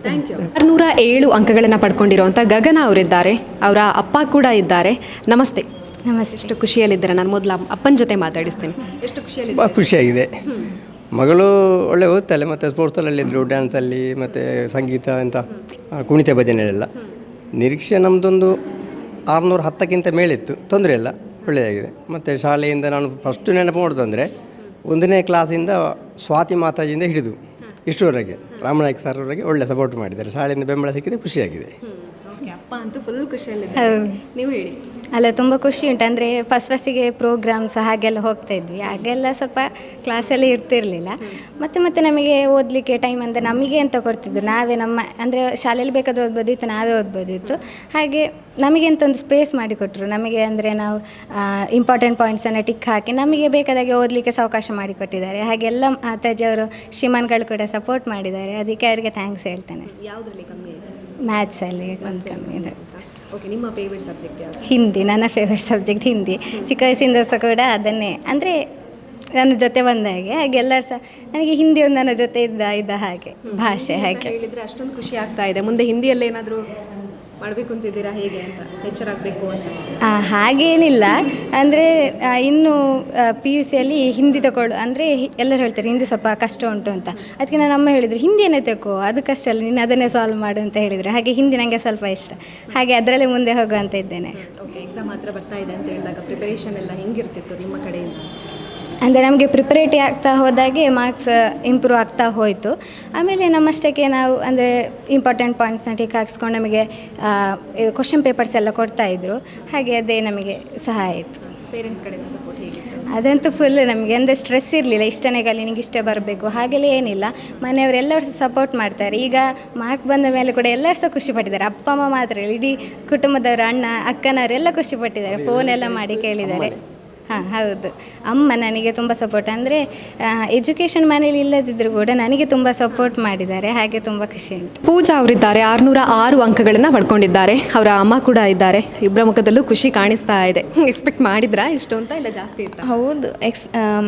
607 ಅಂಕಗಳನ್ನು ಪಡ್ಕೊಂಡಿರುವಂಥ ಗಗನ ಅವರಿದ್ದಾರೆ, ಅವರ ಅಪ್ಪ ಕೂಡ ಇದ್ದಾರೆ. ನಮಸ್ತೆ. ಎಷ್ಟು ಖುಷಿಯಲ್ಲಿದ್ದಾರೆ? ನಾನು ಮೊದಲು ಅಪ್ಪನ ಜೊತೆ ಮಾತಾಡಿಸ್ತೀನಿ. ಎಷ್ಟು ಖುಷಿಯಲ್ಲಿ? ತುಂಬ ಖುಷಿಯಾಗಿದೆ. ಮಗಳು ಒಳ್ಳೆ ಓದ್ತಾಳೆ, ಮತ್ತು ಸ್ಪೋರ್ಟ್ಸಲ್ಲಿದ್ದರು, ಡ್ಯಾನ್ಸಲ್ಲಿ ಮತ್ತು ಸಂಗೀತ ಅಂತ ಕುಣಿತ ಭಜನೆಯಲ್ಲೆಲ್ಲ. ನಿರೀಕ್ಷೆ ನಮ್ಮದೊಂದು 610ಕ್ಕಿಂತ ಮೇಲಿತ್ತು, ತೊಂದರೆ ಇಲ್ಲ, ಒಳ್ಳೆಯದಾಗಿದೆ. ಮತ್ತು ಶಾಲೆಯಿಂದ ನಾನು ಫಸ್ಟು ನೆನಪು ಮಾಡೋದಂದರೆ 1ನೇ ಕ್ಲಾಸಿಂದ ಸ್ವಾತಿ ಮಾತಾಜಿಯಿಂದ ಹಿಡಿದು ಇಷ್ಟರವರೆಗೆ ರಾಮನಾಯ್ಕ ಸರ್ವರೆಗೆ ಒಳ್ಳೆ ಸಪೋರ್ಟ್ ಮಾಡಿದ್ದಾರೆ. ಶಾಲೆಯಿಂದ ಬೆಂಬಲ ಸಿಕ್ಕಿದೆ, ಖುಷಿಯಾಗಿದೆ. ಅಪ್ಪ ಅಂತೂ ಫುಲ್ ಖುಷಿಯಲ್ಲಿದ್ದಾರೆ. ನೀವು ಹೇಳಿ. ಅಲ್ಲ, ತುಂಬ ಖುಷಿ ಉಂಟು. ಅಂದರೆ ಫಸ್ಟಿಗೆ ಪ್ರೋಗ್ರಾಮ್ಸ್ ಹಾಗೆಲ್ಲ ಹೋಗ್ತಾ ಇದ್ವಿ. ಹಾಗೆಲ್ಲ ಸ್ವಲ್ಪ ಕ್ಲಾಸಲ್ಲಿ ಇರ್ತಿರಲಿಲ್ಲ. ಮತ್ತೆ ನಮಗೆ ಓದಲಿಕ್ಕೆ ಟೈಮ್ ಅಂದರೆ ನಮಗೆ ಅಂತ ಕೊಡ್ತಿದ್ರು. ನಾವೇ ಅಂದರೆ ಶಾಲೆಯಲ್ಲಿ ಬೇಕಾದರೂ ಓದ್ಬೋದಿತ್ತು, ನಾವೇ ಓದ್ಬೋದಿತ್ತು. ಹಾಗೆ ನಮಗೆ ಅಂತ ಒಂದು ಸ್ಪೇಸ್ ಮಾಡಿಕೊಟ್ರು. ನಮಗೆ ಅಂದರೆ ನಾವು ಇಂಪಾರ್ಟೆಂಟ್ ಪಾಯಿಂಟ್ಸನ್ನು ಟಿಕ್ ಹಾಕಿ ನಮಗೆ ಬೇಕಾದಾಗೆ ಓದಲಿಕ್ಕೆ ಅವಕಾಶ ಮಾಡಿಕೊಟ್ಟಿದ್ದಾರೆ. ಹಾಗೆಲ್ಲ ಮಾತಾಜಿಯವರು, ಶ್ರೀಮಾನ್ಗಳು ಕೂಡ ಸಪೋರ್ಟ್ ಮಾಡಿದ್ದಾರೆ. ಅದಕ್ಕೆ ಅವರಿಗೆ ಥ್ಯಾಂಕ್ಸ್ ಹೇಳ್ತೇನೆ. ಯಾವುದರಲ್ಲಿ ಕಮ್ಮಿ ಇದೆ? ಮ್ಯಾಥ್ಸಲ್ಲಿ ಒಂದು ಕಮ್ಮಿ ಇದೆ. ಓಕೆ, ನಿಮ್ಮ ಫೇವ್ರೆಟ್ ಸಬ್ಜೆಕ್ಟ್ ಯಾವುದು? ಹಿಂದಿ. ನನ್ನ ಫೇವ್ರೆಟ್ ಸಬ್ಜೆಕ್ಟ್ ಹಿಂದಿ. ಚಿಕ್ಕ ವಯಸ್ಸಿಂದ ಸಹ ಕೂಡ ಅದನ್ನೇ, ಅಂದರೆ ನನ್ನ ಜೊತೆ ಬಂದ ಹಾಗೆ ಎಲ್ಲರೂ ಸಹ ನನಗೆ ಹಿಂದಿ ಒಂದು ನನ್ನ ಜೊತೆ ಇದ್ದ ಹಾಗೆ ಭಾಷೆ. ಹಾಗೆ ಹೇಳಿದರೆ ಅಷ್ಟೊಂದು ಖುಷಿ ಆಗ್ತಾ ಇದೆ. ಮುಂದೆ ಹಿಂದಿಯಲ್ಲೇ ಏನಾದರೂ ಮಾಡಬೇಕು ಅಂತಿದ್ದೀರಾ? ಹೇಗೆ ಅಂತ ಲೆಕ್ಚರಾಗಬೇಕು ಅಂತ? ಹಾಗೇನಿಲ್ಲ. ಅಂದರೆ ಇನ್ನು PUCಯಲ್ಲಿ ಹಿಂದಿ ತಗೊಳ್ಳು ಅಂದರೆ ಎಲ್ಲರೂ ಹೇಳ್ತಾರೆ ಹಿಂದಿ ಸ್ವಲ್ಪ ಕಷ್ಟ ಉಂಟು ಅಂತ. ಅದಕ್ಕೆ ನನ್ನ ಅಮ್ಮ ಹೇಳಿದರು ಹಿಂದಿಯನ್ನೇ ತಗೋ, ಅದು ಕಷ್ಟ ಅಲ್ಲ, ನೀನು ಅದನ್ನೇ ಸಾಲ್ವ್ ಮಾಡು ಅಂತ ಹೇಳಿದರು. ಹಾಗೆ ಹಿಂದಿ ನನಗೆ ಸ್ವಲ್ಪ ಇಷ್ಟ, ಹಾಗೆ ಅದರಲ್ಲೇ ಮುಂದೆ ಹೋಗುವಂತ ಇದ್ದೇನೆ. ಓಕೆ, ಎಕ್ಸಾಮ್ ಹತ್ರ ಬರ್ತಾ ಇದೆ ಅಂತ ಹೇಳಿದಾಗ ಪ್ರಿಪರೇಷನ್ ಎಲ್ಲ ಹೆಂಗಿರ್ತಿತ್ತು ನಿಮ್ಮ ಕಡೆಯಿಂದ? ಅಂದರೆ ನಮಗೆ ಪ್ರಿಪರೇಟಿ ಆಗ್ತಾ ಹೋದಾಗೆ ಮಾರ್ಕ್ಸ್ ಇಂಪ್ರೂವ್ ಆಗ್ತಾ ಹೋಯಿತು. ಆಮೇಲೆ ನಮ್ಮಷ್ಟಕ್ಕೆ ನಾವು ಅಂದರೆ ಇಂಪಾರ್ಟೆಂಟ್ ಪಾಯಿಂಟ್ಸ್ನ ಟಿಕ್ ಹಾಕ್ಸ್ಕೊಂಡು ನಮಗೆ ಕ್ವಶನ್ ಪೇಪರ್ಸ್ ಎಲ್ಲ ಕೊಡ್ತಾಯಿದ್ರು. ಹಾಗೆ ಅದೇ ನಮಗೆ ಸಹಾಯ ಆಯಿತು. ಪೇರೆಂಟ್ಸ್ ಕಡೆಯಿಂದ ಸಪೋರ್ಟ್ ಹೇಗಿತ್ತು? ಅದಂತೂ ಫುಲ್ ನಮಗೆ ಅಂದರೆ ಸ್ಟ್ರೆಸ್ ಇರಲಿಲ್ಲ. ಇಷ್ಟನೇ ಕಲಿ, ನಿನಗೆ ಇಷ್ಟೇ ಬರಬೇಕು ಹಾಗೆಲ್ಲ ಏನಿಲ್ಲ. ಮನೆಯವರೆಲ್ಲರೂ ಸಹ ಸಪೋರ್ಟ್ ಮಾಡ್ತಾರೆ. ಈಗ ಮಾರ್ಕ್ ಬಂದ ಮೇಲೆ ಕೂಡ ಎಲ್ಲರೂ ಸಹ ಖುಷಿಪಟ್ಟಿದ್ದಾರೆ. ಅಪ್ಪ ಅಮ್ಮ ಮಾತ್ರ ಇಲ್ಲ, ಇಡೀ ಕುಟುಂಬದವರು, ಅಣ್ಣ ಅಕ್ಕನವರೆಲ್ಲ ಖುಷಿಪಟ್ಟಿದ್ದಾರೆ. ಫೋನೆಲ್ಲ ಮಾಡಿ ಕೇಳಿದ್ದಾರೆ. ಹಾಂ ಹೌದು, ಅಮ್ಮ ನನಗೆ ತುಂಬ ಸಪೋರ್ಟ್. ಅಂದರೆ ಎಜುಕೇಷನ್ ಮನೇಲಿ ಇಲ್ಲದಿದ್ದರೂ ಕೂಡ ನನಗೆ ತುಂಬ ಸಪೋರ್ಟ್ ಮಾಡಿದ್ದಾರೆ. ಹಾಗೆ ತುಂಬ ಖುಷಿ ಉಂಟು. ಪೂಜಾ ಅವರಿದ್ದಾರೆ, 606 ಅಂಕಗಳನ್ನು ಪಡ್ಕೊಂಡಿದ್ದಾರೆ. ಅವರ ಅಮ್ಮ ಕೂಡ ಇದ್ದಾರೆ. ಇಬ್ಬರ ಮುಖದಲ್ಲೂ ಖುಷಿ ಕಾಣಿಸ್ತಾ ಇದೆ. ಎಕ್ಸ್ಪೆಕ್ಟ್ ಮಾಡಿದ್ರಾ ಇಷ್ಟು ಅಂತ, ಇಲ್ಲ ಜಾಸ್ತಿ ಇತ್ತು? ಹೌದು,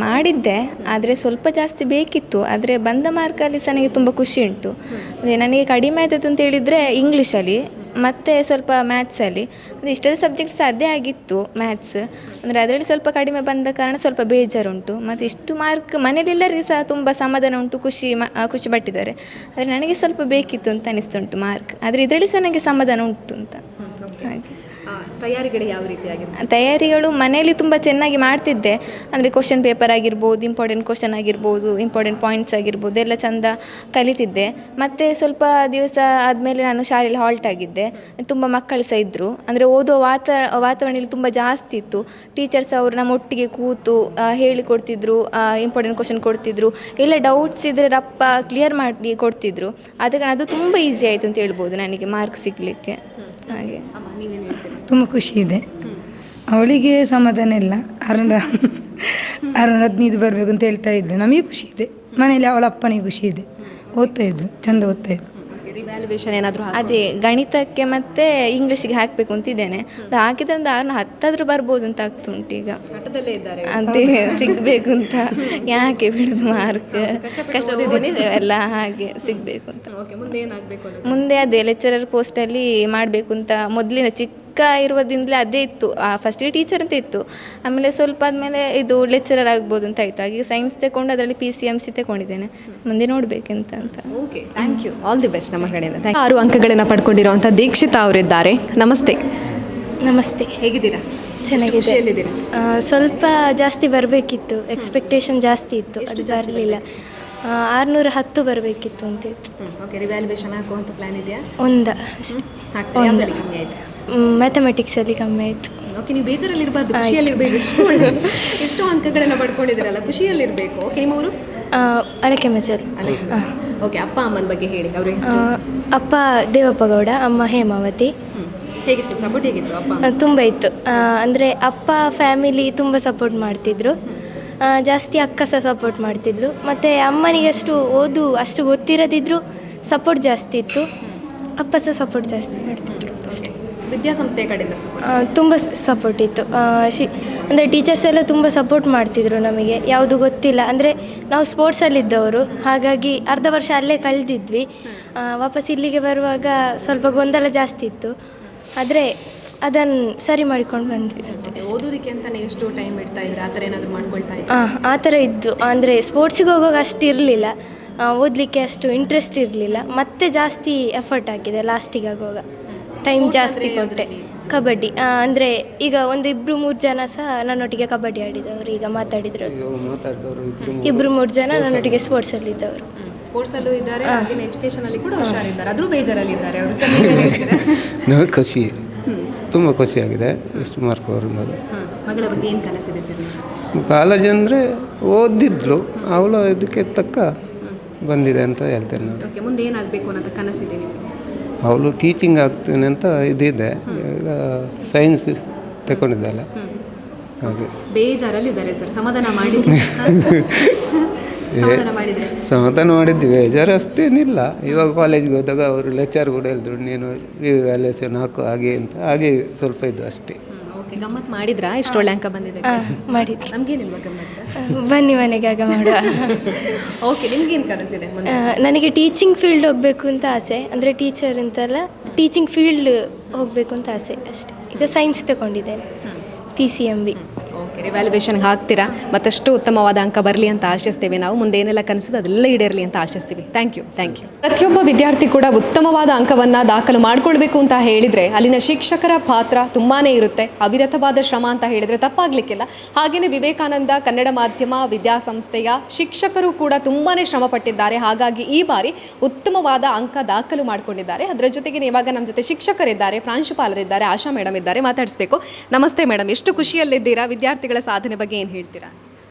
ಮಾಡಿದ್ದೆ, ಆದರೆ ಸ್ವಲ್ಪ ಜಾಸ್ತಿ ಬೇಕಿತ್ತು. ಆದರೆ ಬಂದ ಮಾರ್ಕಲ್ಲಿ ಸಹ ನನಗೆ ತುಂಬ ಖುಷಿ ಉಂಟು. ಅದೇ ನನಗೆ ಕಡಿಮೆ ಆಯ್ತದ್ದು ಅಂತ ಹೇಳಿದರೆ ಇಂಗ್ಲೀಷಲ್ಲಿ ಮತ್ತು ಸ್ವಲ್ಪ ಮ್ಯಾಥ್ಸಲ್ಲಿ. ಅಂದರೆ ಇಷ್ಟದ ಸಬ್ಜೆಕ್ಟ್ಸ್ ಅದೇ ಆಗಿತ್ತು ಮ್ಯಾಥ್ಸ್. ಅಂದರೆ ಅದರಲ್ಲಿ ಸ್ವಲ್ಪ ಕಡಿಮೆ ಬಂದ ಕಾರಣ ಸ್ವಲ್ಪ ಬೇಜಾರುಂಟು. ಮತ್ತು ಇಷ್ಟು ಮಾರ್ಕ್ ಮನೇಲೆಲ್ಲರಿಗೂ ಸಹ ತುಂಬ ಸಮಾಧಾನ ಉಂಟು, ಖುಷಿ ಪಟ್ಟಿದ್ದಾರೆ. ಆದರೆ ನನಗೆ ಸ್ವಲ್ಪ ಬೇಕಿತ್ತು ಅಂತ ಅನಿಸ್ತುಂಟು ಮಾರ್ಕ್. ಆದರೆ ಇದರಲ್ಲಿ ಸಹ ನನಗೆ ಸಮಾಧಾನ ಉಂಟು ಅಂತ. ಹಾಗೆ ತಯಾರಿಗಳು ಯಾವ ರೀತಿಯಾಗಿದೆ? ತಯಾರಿಗಳು ಮನೆಯಲ್ಲಿ ತುಂಬ ಚೆನ್ನಾಗಿ ಮಾಡ್ತಿದ್ದೆ. ಅಂದರೆ ಕ್ವಶನ್ ಪೇಪರ್ ಆಗಿರ್ಬೋದು, ಇಂಪಾರ್ಟೆಂಟ್ ಕ್ವಶನ್ ಆಗಿರ್ಬೋದು, ಇಂಪಾರ್ಟೆಂಟ್ ಪಾಯಿಂಟ್ಸ್ ಆಗಿರ್ಬೋದು, ಎಲ್ಲ ಚೆಂದ ಕಲಿತಿದ್ದೆ. ಮತ್ತು ಸ್ವಲ್ಪ ದಿವಸ ಆದಮೇಲೆ ನಾನು ಶಾಲೆಯಲ್ಲಿ ಹಾಲ್ಟ್ ಆಗಿದ್ದೆ. ತುಂಬ ಮಕ್ಕಳು ಸಹ ಇದ್ದರು. ಅಂದರೆ ಓದೋ ವಾತಾವರಣದಲ್ಲಿ ತುಂಬ ಜಾಸ್ತಿ ಇತ್ತು. ಟೀಚರ್ಸ್ ಅವರು ನಮ್ಮ ಒಟ್ಟಿಗೆ ಕೂತು ಹೇಳಿಕೊಡ್ತಿದ್ರು, ಇಂಪಾರ್ಟೆಂಟ್ ಕ್ವಶನ್ ಕೊಡ್ತಿದ್ರು. ಎಲ್ಲ ಡೌಟ್ಸ್ ಇದ್ದರೆ ರಪ್ಪ ಕ್ಲಿಯರ್ ಮಾಡಿ ಕೊಡ್ತಿದ್ರು. ಆದ ಕಾರಣ ಅದು ತುಂಬ ಈಸಿ ಆಯಿತು ಅಂತ ಹೇಳ್ಬೋದು ನನಗೆ ಮಾರ್ಕ್ ಸಿಗಲಿಕ್ಕೆ. ಹಾಗೆ ತುಂಬ ಖುಷಿ ಇದೆ. ಅವಳಿಗೆ ಸಮಾಧಾನ ಇಲ್ಲ. 615 ಬರಬೇಕು ಅಂತ ಹೇಳ್ತಾ ಇದ್ಲು. ನಮಗೆ ಖುಷಿ ಇದೆ, ಮನೇಲಿ ಅವಳ ಅಪ್ಪನಿಗೆ ಖುಷಿ ಇದೆ. ಓದ್ತಾ ಇದ್ಲು, ಚೆಂದ ಓದ್ತಾ ಇದ್ಲು. ರಿವ್ಯಾಲ್ಯೂಯೇಷನ್ ಏನಾದರೂ? ಅದೇ ಗಣಿತಕ್ಕೆ ಮತ್ತು ಇಂಗ್ಲೀಷಿಗೆ ಹಾಕಬೇಕು ಅಂತಿದ್ದೇನೆ. ಅದು ಹಾಕಿದ್ರೆ ಒಂದು 610 ಬರ್ಬೋದು ಅಂತ ಆಗ್ತುಂಟು ಈಗ. ಅದೇ ಸಿಗಬೇಕು ಅಂತ, ಯಾಕೆ ಬಿಡೋದು ಮಾರ್ಕ್, ಕಷ್ಟದಿದ್ದೇನೆ ಎಲ್ಲ ಹಾಗೆ ಸಿಗಬೇಕು ಅಂತ. ಮುಂದೆ ಅದೇ ಲೆಕ್ಚರರ್ ಪೋಸ್ಟಲ್ಲಿ ಮಾಡಬೇಕು ಅಂತ ಮೊದಲಿನ ಚಿಕ್ಕ ಇರುವುದಿಂದಲೇ ಅದೇ ಇತ್ತು. ಫಸ್ಟಿಗೆ ಟೀಚರ್ ಅಂತ ಇತ್ತು, ಆಮೇಲೆ ಸ್ವಲ್ಪ ಆದಮೇಲೆ ಇದು ಲೆಕ್ಚರರ್ ಆಗ್ಬೋದು ಅಂತ ಆಯಿತು. ಹಾಗೆ ಸೈನ್ಸ್ ತಗೊಂಡು ಅದರಲ್ಲಿ PCMC ತಗೊಂಡಿದ್ದೇನೆ. ಮುಂದೆ ನೋಡಬೇಕಂತ ಅಂತ. Okay, thank you, all the best ನಮ್ಮ ಕಡೆಯಿಂದ. 6 ಅಂಕಗಳನ್ನು ಪಡ್ಕೊಂಡಿರುವಂಥ ದೀಕ್ಷಿತಾ ಅವರಿದ್ದಾರೆ. ನಮಸ್ತೆ. ನಮಸ್ತೆ, ಹೇಗಿದ್ದೀರಾ? ಚೆನ್ನಾಗಿದೆ. ಸ್ವಲ್ಪ ಜಾಸ್ತಿ ಬರಬೇಕಿತ್ತು, ಎಕ್ಸ್ಪೆಕ್ಟೇಷನ್ ಜಾಸ್ತಿ ಇತ್ತು, ಅದು ಬರಲಿಲ್ಲ. 610 ಬರಬೇಕಿತ್ತು ಅಂತ ಇತ್ತು. ಓಕೆ, ರಿವ್ಯಾಲ್ಯೂಯೇಷನ್ ಹಾಕುವಂಥ ಪ್ಲಾನ್ ಇದೆಯಾ? ಒಂದು ಕಮ್ಮಿ ಆಯಿತು. ಮ್ಯಾಥಮೆಟಿಕ್ಸಲ್ಲಿ ಕಮ್ಮಿ ಆಯಿತು. ಓಕೆ, ನೀವು ಬೇಜಾರಲ್ಲಿರಬಾರ್ದು, ಖುಷಿಯಲ್ಲಿರಬೇಕು. ಎಷ್ಟು ಅಂಕಗಳನ್ನು ಪಡ್ಕೊಂಡಿದ್ದೀರಲ್ಲ, ಖುಷಿಯಲ್ಲಿರಬೇಕು. ಓಕೆ, ನಿಮ್ಮವರು? ಅಳಕೆ ಮಜಲ್. ಓಕೆ, ಅಪ್ಪ ಅಮ್ಮನ ಬಗ್ಗೆ ಹೇಳಿ. ಅವ್ರ ಅಪ್ಪ ದೇವಪ್ಪ ಗೌಡ, ಅಮ್ಮ ಹೇಮಾವತಿ. ಹೇಗಿತ್ತು ಸಪೋರ್ಟ್? ಹೇಗಿತ್ತು ಅಪ್ಪ? ತುಂಬ ಇತ್ತು. ಅಂದರೆ ಅಪ್ಪ ಫ್ಯಾಮಿಲಿ ತುಂಬ ಸಪೋರ್ಟ್ ಮಾಡ್ತಿದ್ರು, ಜಾಸ್ತಿ ಅಕ್ಕ ಸಹ ಸಪೋರ್ಟ್ ಮಾಡ್ತಿದ್ಲು. ಮತ್ತು ಅಮ್ಮನಿಗೆ ಅಷ್ಟು ಗೊತ್ತಿರದಿದ್ದರೂ ಸಪೋರ್ಟ್ ಜಾಸ್ತಿ ಇತ್ತು, ಅಪ್ಪ ಸಹ ಸಪೋರ್ಟ್ ಜಾಸ್ತಿ ಮಾಡ್ತಿದ್ರು. ವಿದ್ಯಾಸಂಸ್ಥೆಯ ಕಡೆಯಿಂದ ತುಂಬ ಸಪೋರ್ಟ್ ಇತ್ತು. ಅಂದರೆ ಟೀಚರ್ಸ್ ಎಲ್ಲ ತುಂಬ ಸಪೋರ್ಟ್ ಮಾಡ್ತಿದ್ರು ನಮಗೆ. ಯಾವುದು ಗೊತ್ತಿಲ್ಲ ಅಂದರೆ ನಾವು ಸ್ಪೋರ್ಟ್ಸಲ್ಲಿದ್ದವರು, ಹಾಗಾಗಿ ಅರ್ಧ ವರ್ಷ ಅಲ್ಲೇ ಕಳೆದಿದ್ವಿ. ವಾಪಸ್ ಇಲ್ಲಿಗೆ ಬರುವಾಗ ಸ್ವಲ್ಪ ಗೊಂದಲ ಜಾಸ್ತಿ ಇತ್ತು, ಆದರೆ ಅದನ್ನು ಸರಿ ಮಾಡಿಕೊಂಡು ಬಂದ್ವಿ. ಓದೋದಕ್ಕೆ ಅಂತಲೇ ಎಷ್ಟು ಟೈಮ್ ಇಡ್ತಾ ಇದ್ರೆ ಆ ಥರ ಏನಾದರೂ ಮಾಡ್ಕೊಳ್ತಾ ಇದ್ದೆ? ಆ ಥರ ಇದ್ದು. ಅಂದರೆ ಸ್ಪೋರ್ಟ್ಸಿಗೆ ಹೋಗುವಾಗ ಅಷ್ಟು ಇರಲಿಲ್ಲ, ಓದಲಿಕ್ಕೆ ಅಷ್ಟು ಇಂಟ್ರೆಸ್ಟ್ ಇರಲಿಲ್ಲ. ಮತ್ತೆ ಜಾಸ್ತಿ ಎಫರ್ಟ್ ಹಾಕಿದೆ ಲಾಸ್ಟಿಗೆ ಆಗುವಾಗ, ಟೈಮ್ ಜಾಸ್ತಿ ಕೊಟ್ಟೆ. ಕಬಡ್ಡಿ ಅಂದರೆ ಈಗ 1-2-3 ಜನ ಸಹ ನನ್ನೊಟ್ಟಿಗೆ ಕಬಡ್ಡಿ ಆಡಿದವರು, ಈಗ ಮಾತಾಡಿದ್ರು 2-3 ಜನ ನನ್ನೊಟ್ಟಿಗೆ ಸ್ಪೋರ್ಟ್ಸಲ್ಲಿದ್ದವರು. ಸ್ಪೋರ್ಟ್ಸಲ್ಲೂ ಇದ್ದಾರೆ, ಎಜುಕೇಷನಲ್ಲಿ ಕೂಡ ಹುಷಾರಿದ್ದಾರೆ, ಆದರೂ ಬೇಜಾರಲ್ಲಿದ್ದಾರೆ ಅವರು. ನಾವು ಖುಷಿ, ತುಂಬ ಖುಷಿಯಾಗಿದೆ. ಎಷ್ಟು ಮಾರ್ಕ್ ಬರೋದು. ಮಗಳ ಬಗ್ಗೆ ಏನು ಕನಸಿದೆ ಸರ್? ಕಾಲೇಜ್ ಅಂದರೆ ಓದಿದ್ಲು, ಅವಳು ಇದಕ್ಕೆ ತಕ್ಕ ಬಂದಿದೆ ಅಂತ ಹೇಳ್ತೇನೆ ನಾನು. ಓಕೆ, ಮುಂದೆ ಏನಾಗಬೇಕು ಅನ್ನೋದು ಕನಸಿದೆ ನಿಮಗೆ? ಅವಳು ಟೀಚಿಂಗ್ ಆಗ್ತೇನೆ ಅಂತ ಇದಿದೆ. ಈಗ ಸೈನ್ಸ್ ತಗೊಂಡಿದ್ದಾಳೆ, ಹಾಗೆ. ಬೇಜಾರಲ್ಲಿದ್ದಾರೆ ಸರ್, ಸಮಾಧಾನ ಸಮಾಧಾನ ಮಾಡಿದ್ವಿ. ಬೇಜಾರು ಅಷ್ಟೇನಿಲ್ಲ. ಇವಾಗ ಕಾಲೇಜ್ಗೆ ಹೋದಾಗ ಅವರು ಲೆಕ್ಚರ್ ಕೂಡ ಹೇಳಿದ್ರು, ನೀನು ರಿವ್ಯಾಲ್ಯೂಯೇಷನ್ ಹಾಕು ಹಾಗೆ ಅಂತ, ಹಾಗೆ ಸ್ವಲ್ಪ ಇದು ಅಷ್ಟೇ. ಓಕೆ, ಗಮ್ಮತ್ತು ಮಾಡಿದ್ರಾ? ಇಷ್ಟು ಒಳ್ಳೆ ಅಂಕ ಬಂದಿದೆ? ಮಾಡಿದ್ರು. ನಮಗೇನಿಲ್ವಾ ಗಮ್ಮತ್ತು? ಬನ್ನಿ ಮನೆಗೆ ಆಗ ಮಾಡುವ. ಓಕೆ, ನಿಮ್ಗೇನು ಕನಸಿದೆ? ನನಗೆ ಟೀಚಿಂಗ್ ಫೀಲ್ಡ್ ಹೋಗಬೇಕು ಅಂತ ಆಸೆ. ಅಂದರೆ ಟೀಚರ್ ಅಂತಲ್ಲ, ಟೀಚಿಂಗ್ ಫೀಲ್ಡ್ ಹೋಗಬೇಕು ಅಂತ ಆಸೆ ಅಷ್ಟೇ. ಈಗ ಸೈನ್ಸ್ ತಗೊಂಡಿದ್ದೇನೆ, PCMB. ಓಕೆ, ರಿವ್ಯಾಲ್ಯೂಯೇಷನ್ಗೆ ಹಾಕ್ತೀರಾ, ಮತ್ತಷ್ಟು ಉತ್ತಮವಾದ ಅಂಕ ಬರಲಿ ಅಂತ ಆಶಿಸ್ತೇವೆ. ನಾವು ಮುಂದೆ ಏನೆಲ್ಲ ಕನಸಿದೆ ಅದೆಲ್ಲ ಈಡೇರಲಿ ಅಂತ ಆಶಿಸ್ತೀವಿ. Thank you. ಪ್ರತಿಯೊಬ್ಬ ವಿದ್ಯಾರ್ಥಿ ಕೂಡ ಉತ್ತಮವಾದ ಅಂಕವನ್ನು ದಾಖಲು ಮಾಡಿಕೊಳ್ಬೇಕು ಅಂತ ಹೇಳಿದರೆ ಅಲ್ಲಿನ ಶಿಕ್ಷಕರ ಪಾತ್ರ ತುಂಬಾ ಇರುತ್ತೆ. ಅವಿರತವಾದ ಶ್ರಮ ಅಂತ ಹೇಳಿದರೆ ತಪ್ಪಾಗಲಿಕ್ಕಿಲ್ಲ. ಹಾಗೆಯೇ ವಿವೇಕಾನಂದ ಕನ್ನಡ ಮಾಧ್ಯಮ ವಿದ್ಯಾಸಂಸ್ಥೆಯ ಶಿಕ್ಷಕರು ಕೂಡ ತುಂಬಾ ಶ್ರಮ ಪಟ್ಟಿದ್ದಾರೆ. ಹಾಗಾಗಿ ಈ ಬಾರಿ ಉತ್ತಮವಾದ ಅಂಕ ದಾಖಲು ಮಾಡಿಕೊಂಡಿದ್ದಾರೆ. ಅದರ ಜೊತೆಗೆ ಇವಾಗ ನಮ್ಮ ಜೊತೆ ಶಿಕ್ಷಕರಿದ್ದಾರೆ, ಪ್ರಾಂಶುಪಾಲರಿದ್ದಾರೆ, ಆಶಾ ಮೇಡಮ್ ಇದ್ದಾರೆ, ಮಾತಾಡಿಸ್ಬೇಕು. ನಮಸ್ತೆ ಮೇಡಮ್, ಎಷ್ಟು ಖುಷಿಯಲ್ಲಿದ್ದೀರಾ? ವಿದ್ಯಾರ್ಥಿಗಳ ಸಾಧನೆ ಬಗ್ಗೆ ಏನು ಹೇಳ್ತೀರಾ?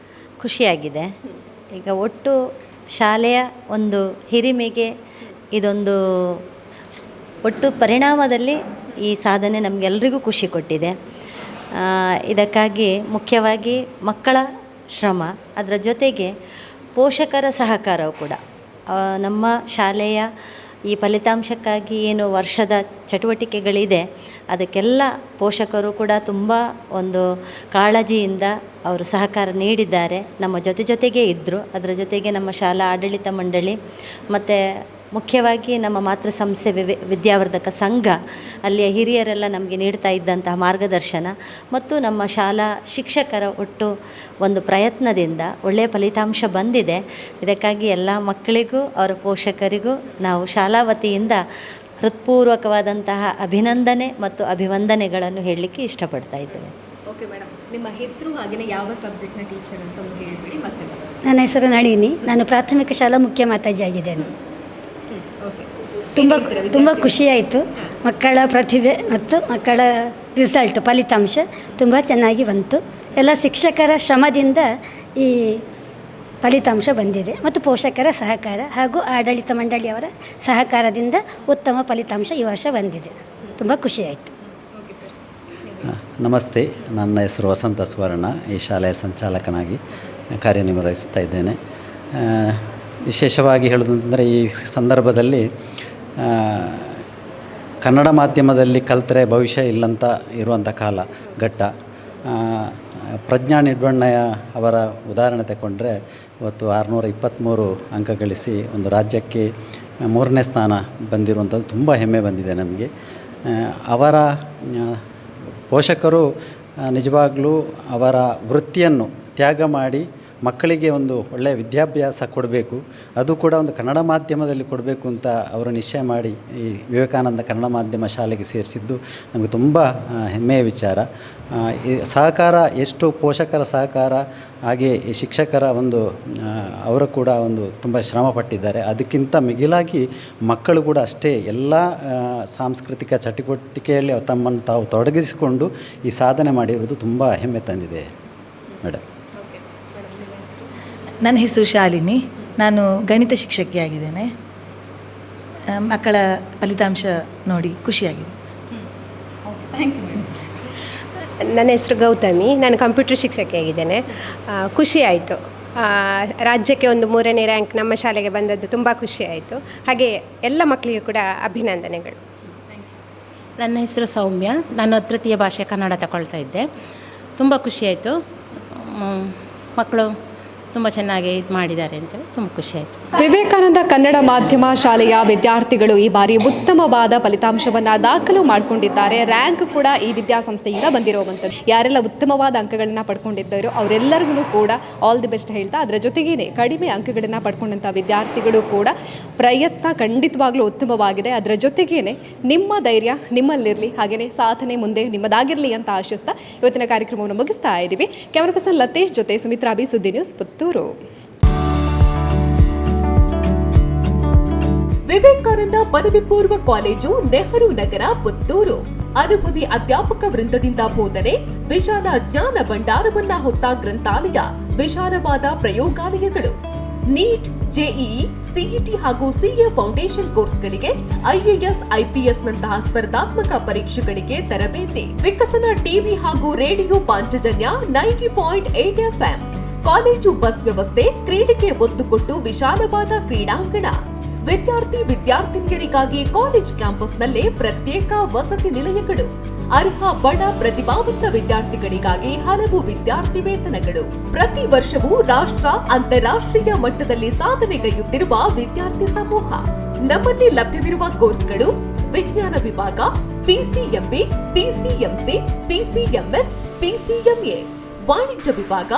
ಖುಷಿಯಾಗಿದೆ. ಈಗ ಒಟ್ಟು ಶಾಲೆಯ ಒಂದು ಹಿರಿಮೆಗೆ ಇದೊಂದು ಒಟ್ಟು ಪರಿಣಾಮದಲ್ಲಿ ಈ ಸಾಧನೆ ನಮಗೆಲ್ಲರಿಗೂ ಖುಷಿ ಕೊಟ್ಟಿದೆ. ಇದಕ್ಕಾಗಿ ಮುಖ್ಯವಾಗಿ ಮಕ್ಕಳ ಶ್ರಮ, ಅದರ ಜೊತೆಗೆ ಪೋಷಕರ ಸಹಕಾರವು ಕೂಡ. ನಮ್ಮ ಶಾಲೆಯ ಈ ಫಲಿತಾಂಶಕ್ಕಾಗಿ ಏನು ವರ್ಷದ ಚಟುವಟಿಕೆಗಳಿದೆ ಅದಕ್ಕೆಲ್ಲ ಪೋಷಕರು ಕೂಡ ತುಂಬ ಒಂದು ಕಾಳಜಿಯಿಂದ ಅವರು ಸಹಕಾರ ನೀಡಿದ್ದಾರೆ. ನಮ್ಮ ಜೊತೆಗೇ ಇದ್ದರು. ಅದರ ಜೊತೆಗೆ ನಮ್ಮ ಶಾಲಾ ಆಡಳಿತ ಮಂಡಳಿ ಮತ್ತು ಮುಖ್ಯವಾಗಿ ನಮ್ಮ ಮಾತೃ ಸಂಸ್ಥೆ ವಿದ್ಯಾವರ್ಧಕ ಸಂಘ, ಅಲ್ಲಿಯ ಹಿರಿಯರೆಲ್ಲ ನಮಗೆ ನೀಡ್ತಾ ಇದ್ದಂತಹ ಮಾರ್ಗದರ್ಶನ ಮತ್ತು ನಮ್ಮ ಶಾಲಾ ಶಿಕ್ಷಕರ ಒಟ್ಟು ಒಂದು ಪ್ರಯತ್ನದಿಂದ ಒಳ್ಳೆಯ ಫಲಿತಾಂಶ ಬಂದಿದೆ. ಇದಕ್ಕಾಗಿ ಎಲ್ಲ ಮಕ್ಕಳಿಗೂ ಅವರ ಪೋಷಕರಿಗೂ ನಾವು ಶಾಲಾ ವತಿಯಿಂದ ಹೃತ್ಪೂರ್ವಕವಾದಂತಹ ಅಭಿನಂದನೆ ಮತ್ತು ಅಭಿವಂದನೆಗಳನ್ನು ಹೇಳಲಿಕ್ಕೆ ಇಷ್ಟಪಡ್ತಾ ಇದ್ದೇವೆ. ಓಕೆ ಮೇಡಮ್, ನಿಮ್ಮ ಹೆಸರು ಹಾಗೆಯೇ ಯಾವ ಸಬ್ಜೆಕ್ಟ್ನ ಟೀಚರ್ ಅಂತಂದು ಹೇಳಿಬಿಡಿ. ಮತ್ತೆ ನನ್ನ ಹೆಸರು ನಳಿನಿ, ನಾನು ಪ್ರಾಥಮಿಕ ಶಾಲಾ ಮುಖ್ಯ ಮಾತಾಜಿ ಆಗಿದ್ದೇನೆ. ತುಂಬ ಖುಷಿಯಾಯಿತು. ಮಕ್ಕಳ ಪ್ರತಿಭೆ ಮತ್ತು ಮಕ್ಕಳ ರಿಸಲ್ಟ್ ಫಲಿತಾಂಶ ತುಂಬ ಚೆನ್ನಾಗಿ ಬಂತು. ಎಲ್ಲ ಶಿಕ್ಷಕರ ಶ್ರಮದಿಂದ ಈ ಫಲಿತಾಂಶ ಬಂದಿದೆ ಮತ್ತು ಪೋಷಕರ ಸಹಕಾರ ಹಾಗೂ ಆಡಳಿತ ಮಂಡಳಿಯವರ ಸಹಕಾರದಿಂದ ಉತ್ತಮ ಫಲಿತಾಂಶ ಈ ವರ್ಷ ಬಂದಿದೆ. ತುಂಬ ಖುಷಿಯಾಯಿತು. ನಮಸ್ತೆ, ನನ್ನ ಹೆಸರು ವಸಂತ ಸುವರ್ಣ. ಈ ಶಾಲೆಯ ಸಂಚಾಲಕನಾಗಿ ಕಾರ್ಯನಿರ್ವಹಿಸ್ತಾ ಇದ್ದೇನೆ. ವಿಶೇಷವಾಗಿ ಹೇಳೋದಂತಂದರೆ ಈ ಸಂದರ್ಭದಲ್ಲಿ ಕನ್ನಡ ಮಾಧ್ಯಮದಲ್ಲಿ ಕಲಿತರೆ ಭವಿಷ್ಯ ಇಲ್ಲಂತ ಇರುವಂಥ ಘಟ್ಟ. ಪ್ರಜ್ಞಾ ನಿಡ್ವಣ್ಣಯ್ಯ ಅವರ ಉದಾಹರಣೆ ತಗೊಂಡ್ರೆ ಇವತ್ತು 623 ಅಂಕ ಗಳಿಸಿ ಒಂದು ರಾಜ್ಯಕ್ಕೆ 3ನೇ ಸ್ಥಾನ ಬಂದಿರುವಂಥದ್ದು ತುಂಬ ಹೆಮ್ಮೆ ಬಂದಿದೆ ನಮಗೆ. ಅವರ ಪೋಷಕರು ನಿಜವಾಗಲೂ ಅವರ ವೃತ್ತಿಯನ್ನು ತ್ಯಾಗ ಮಾಡಿ ಮಕ್ಕಳಿಗೆ ಒಂದು ಒಳ್ಳೆಯ ವಿದ್ಯಾಭ್ಯಾಸ ಕೊಡಬೇಕು, ಅದು ಕೂಡ ಒಂದು ಕನ್ನಡ ಮಾಧ್ಯಮದಲ್ಲಿ ಕೊಡಬೇಕು ಅಂತ ಅವರು ನಿಶ್ಚಯ ಮಾಡಿ ಈ ವಿವೇಕಾನಂದ ಕನ್ನಡ ಮಾಧ್ಯಮ ಶಾಲೆಗೆ ಸೇರಿಸಿದ್ದು ನಮಗೆ ತುಂಬ ಹೆಮ್ಮೆಯ ವಿಚಾರ. ಈ ಸಹಕಾರ, ಎಷ್ಟು ಪೋಷಕರ ಸಹಕಾರ ಹಾಗೆ ಈ ಶಿಕ್ಷಕರ ಒಂದು ಅವರು ಕೂಡ ಒಂದು ತುಂಬ ಶ್ರಮ ಪಟ್ಟಿದ್ದಾರೆ. ಅದಕ್ಕಿಂತ ಮಿಗಿಲಾಗಿ ಮಕ್ಕಳು ಕೂಡ ಅಷ್ಟೇ ಎಲ್ಲ ಸಾಂಸ್ಕೃತಿಕ ಚಟುವಟಿಕೆಯಲ್ಲಿ ತಮ್ಮನ್ನು ತಾವು ತೊಡಗಿಸಿಕೊಂಡು ಈ ಸಾಧನೆ ಮಾಡಿರುವುದು ತುಂಬ ಹೆಮ್ಮೆ ತಂದಿದೆ ಮೇಡಮ್. ನನ್ನ ಹೆಸರು ಶಾಲಿನಿ, ನಾನು ಗಣಿತ ಶಿಕ್ಷಕಿಯಾಗಿದ್ದೇನೆ. ಮಕ್ಕಳ ಫಲಿತಾಂಶ ನೋಡಿ ಖುಷಿಯಾಗಿದೆ. ನನ್ನ ಹೆಸರು ಗೌತಮಿ, ನಾನು ಕಂಪ್ಯೂಟರ್ ಶಿಕ್ಷಕಿಯಾಗಿದ್ದೇನೆ. ಖುಷಿ ಆಯಿತು. ರಾಜ್ಯಕ್ಕೆ ಒಂದು 3ನೇ ರ್ಯಾಂಕ್ ನಮ್ಮ ಶಾಲೆಗೆ ಬಂದದ್ದು ತುಂಬ ಖುಷಿ ಆಯಿತು. ಹಾಗೆ ಎಲ್ಲ ಮಕ್ಕಳಿಗೂ ಕೂಡ ಅಭಿನಂದನೆಗಳು. ನನ್ನ ಹೆಸರು ಸೌಮ್ಯ, ನಾನು ತೃತೀಯ ಭಾಷೆ ಕನ್ನಡ ತಗೊಳ್ತಾ ಇದ್ದೆ. ತುಂಬ ಖುಷಿಯಾಯಿತು. ಮಕ್ಕಳು ತುಂಬ ಚೆನ್ನಾಗಿ ಇದು ಮಾಡಿದ್ದಾರೆ ಅಂತೇಳಿ ತುಂಬ ಖುಷಿಯಾಯಿತು. ವಿವೇಕಾನಂದ ಕನ್ನಡ ಮಾಧ್ಯಮ ಶಾಲೆಯ ವಿದ್ಯಾರ್ಥಿಗಳು ಈ ಬಾರಿ ಉತ್ತಮವಾದ ಫಲಿತಾಂಶವನ್ನು ದಾಖಲು ಮಾಡಿಕೊಂಡಿದ್ದಾರೆ. ರ್ಯಾಂಕ್ ಕೂಡ ಈ ವಿದ್ಯಾಸಂಸ್ಥೆಯಿಂದ ಬಂದಿರುವಂಥದ್ದು. ಯಾರೆಲ್ಲ ಉತ್ತಮವಾದ ಅಂಕಗಳನ್ನು ಪಡ್ಕೊಂಡಿದ್ದಾರೋ ಅವರೆಲ್ಲರಿಗೂ ಕೂಡ ಆಲ್ ದಿ ಬೆಸ್ಟ್ ಹೇಳ್ತಾ, ಅದರ ಜೊತೆಗೇನೆ ಕಡಿಮೆ ಅಂಕಗಳನ್ನು ಪಡ್ಕೊಂಡಂಥ ವಿದ್ಯಾರ್ಥಿಗಳು ಕೂಡ ಪ್ರಯತ್ನ ಖಂಡಿತವಾಗ್ಲೂ ಉತ್ತಮವಾಗಿದೆ. ಅದರ ಜೊತೆಗೇನೆ ನಿಮ್ಮ ಧೈರ್ಯ ನಿಮ್ಮಲ್ಲಿರಲಿ, ಹಾಗೆಯೇ ಸಾಧನೆ ಮುಂದೆ ನಿಮ್ಮದಾಗಿರಲಿ ಅಂತ ಆಶಿಸ್ತಾ ಇವತ್ತಿನ ಕಾರ್ಯಕ್ರಮವನ್ನು ಮುಗಿಸ್ತಾ ಇದ್ದೀವಿ. ಕ್ಯಾಮರಾ ಪರ್ಸನ್ ಲತೇಶ್ ಜೊತೆ ಸುಮಿತ್ರಾ ಬಿ, ಸುದ್ದಿ ನ್ಯೂಸ್, ಪುತ್ತೂರು. ವಿವೇಕಾನಂದ ಪದವಿ ಪೂರ್ವ ಕಾಲೇಜು, ನೆಹರು ನಗರ, ಪುತ್ತೂರು. ಅನುಭವಿ ಅಧ್ಯಾಪಕ ವೃಂದದಿಂದ ಬೋಧನೆ, ವಿಶಾಲ ಜ್ಞಾನ ಭಂಡಾರವನ್ನ ಹೊತ್ತ ಗ್ರಂಥಾಲಯ, ವಿಶಾಲವಾದ ಪ್ರಯೋಗಾಲಯಗಳು. ನೀಟ್, ಜೆಇಇ, ಸಿಇಟಿ ಹಾಗೂ ಸಿಎ ಫೌಂಡೇಶನ್ ಕೋರ್ಸ್ಗಳಿಗೆ, ಐಎಎಸ್, ಐಪಿಎಸ್ ನಂತಹ ಸ್ಪರ್ಧಾತ್ಮಕ ಪರೀಕ್ಷೆಗಳಿಗೆ ತರಬೇತಿ. ವಿಕಸನ ಟಿವಿ ಹಾಗೂ radio Panchajanya 90.8 FM. College bus ವ್ಯವಸ್ಥೆ, ಕ್ರೀಡೆಗೆ ಒತ್ತು ಕೊಟ್ಟು ವಿಶಾಲವಾದ ಕ್ರೀಡಾಂಗಣ. ವಿದ್ಯಾರ್ಥಿನಿಯರಿಗಾಗಿ ಕಾಲೇಜ್ ಕ್ಯಾಂಪಸ್ನಲ್ಲೇ ಪ್ರತ್ಯೇಕ ವಸತಿ ನಿಲಯಗಳು. ಅರ್ಹ ಬಡ ಪ್ರತಿಭಾವಂತ ವಿದ್ಯಾರ್ಥಿಗಳಿಗಾಗಿ ಹಲವು ವಿದ್ಯಾರ್ಥಿ ವೇತನಗಳು. ಪ್ರತಿ ವರ್ಷವೂ ರಾಷ್ಟ್ರ, ಅಂತಾರಾಷ್ಟ್ರೀಯ ಮಟ್ಟದಲ್ಲಿ ಸಾಧನೆಗೈಯುತ್ತಿರುವ ವಿದ್ಯಾರ್ಥಿ ಸಮೂಹ. ನಮ್ಮಲ್ಲಿ ಲಭ್ಯವಿರುವ ಕೋರ್ಸ್ಗಳು: ವಿಜ್ಞಾನ ವಿಭಾಗ, ಪಿಸಿಎಂಬಿ, ಪಿಸಿಎಂಸಿ, ಪಿಸಿಎಂಎಸ್, ಪಿಸಿಎಂಎ. ವಾಣಿಜ್ಯ ವಿಭಾಗ,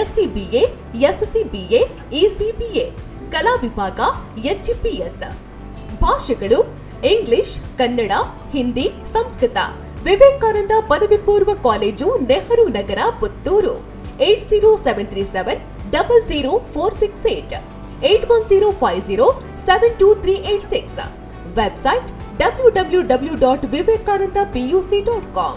ಎಸ್ಸಿಬಿಎ, ಎಸ್ಸಿಬಿಎ, ಇಸಿಬಿಎ. ಕಲಾ ವಿಭಾಗ, ಎಚ್ಇಪಿಎಸ್. ಭಾಷೆಗಳು: ಇಂಗ್ಲಿಷ್, ಕನ್ನಡ, ಹಿಂದಿ, ಸಂಸ್ಕೃತ. ವಿವೇಕಾನಂದ ಪದವಿ ಪೂರ್ವ college, Nehru Nagar, Puttur. 80737 00468 81050 72386. Website www.vivekanandapuc.com.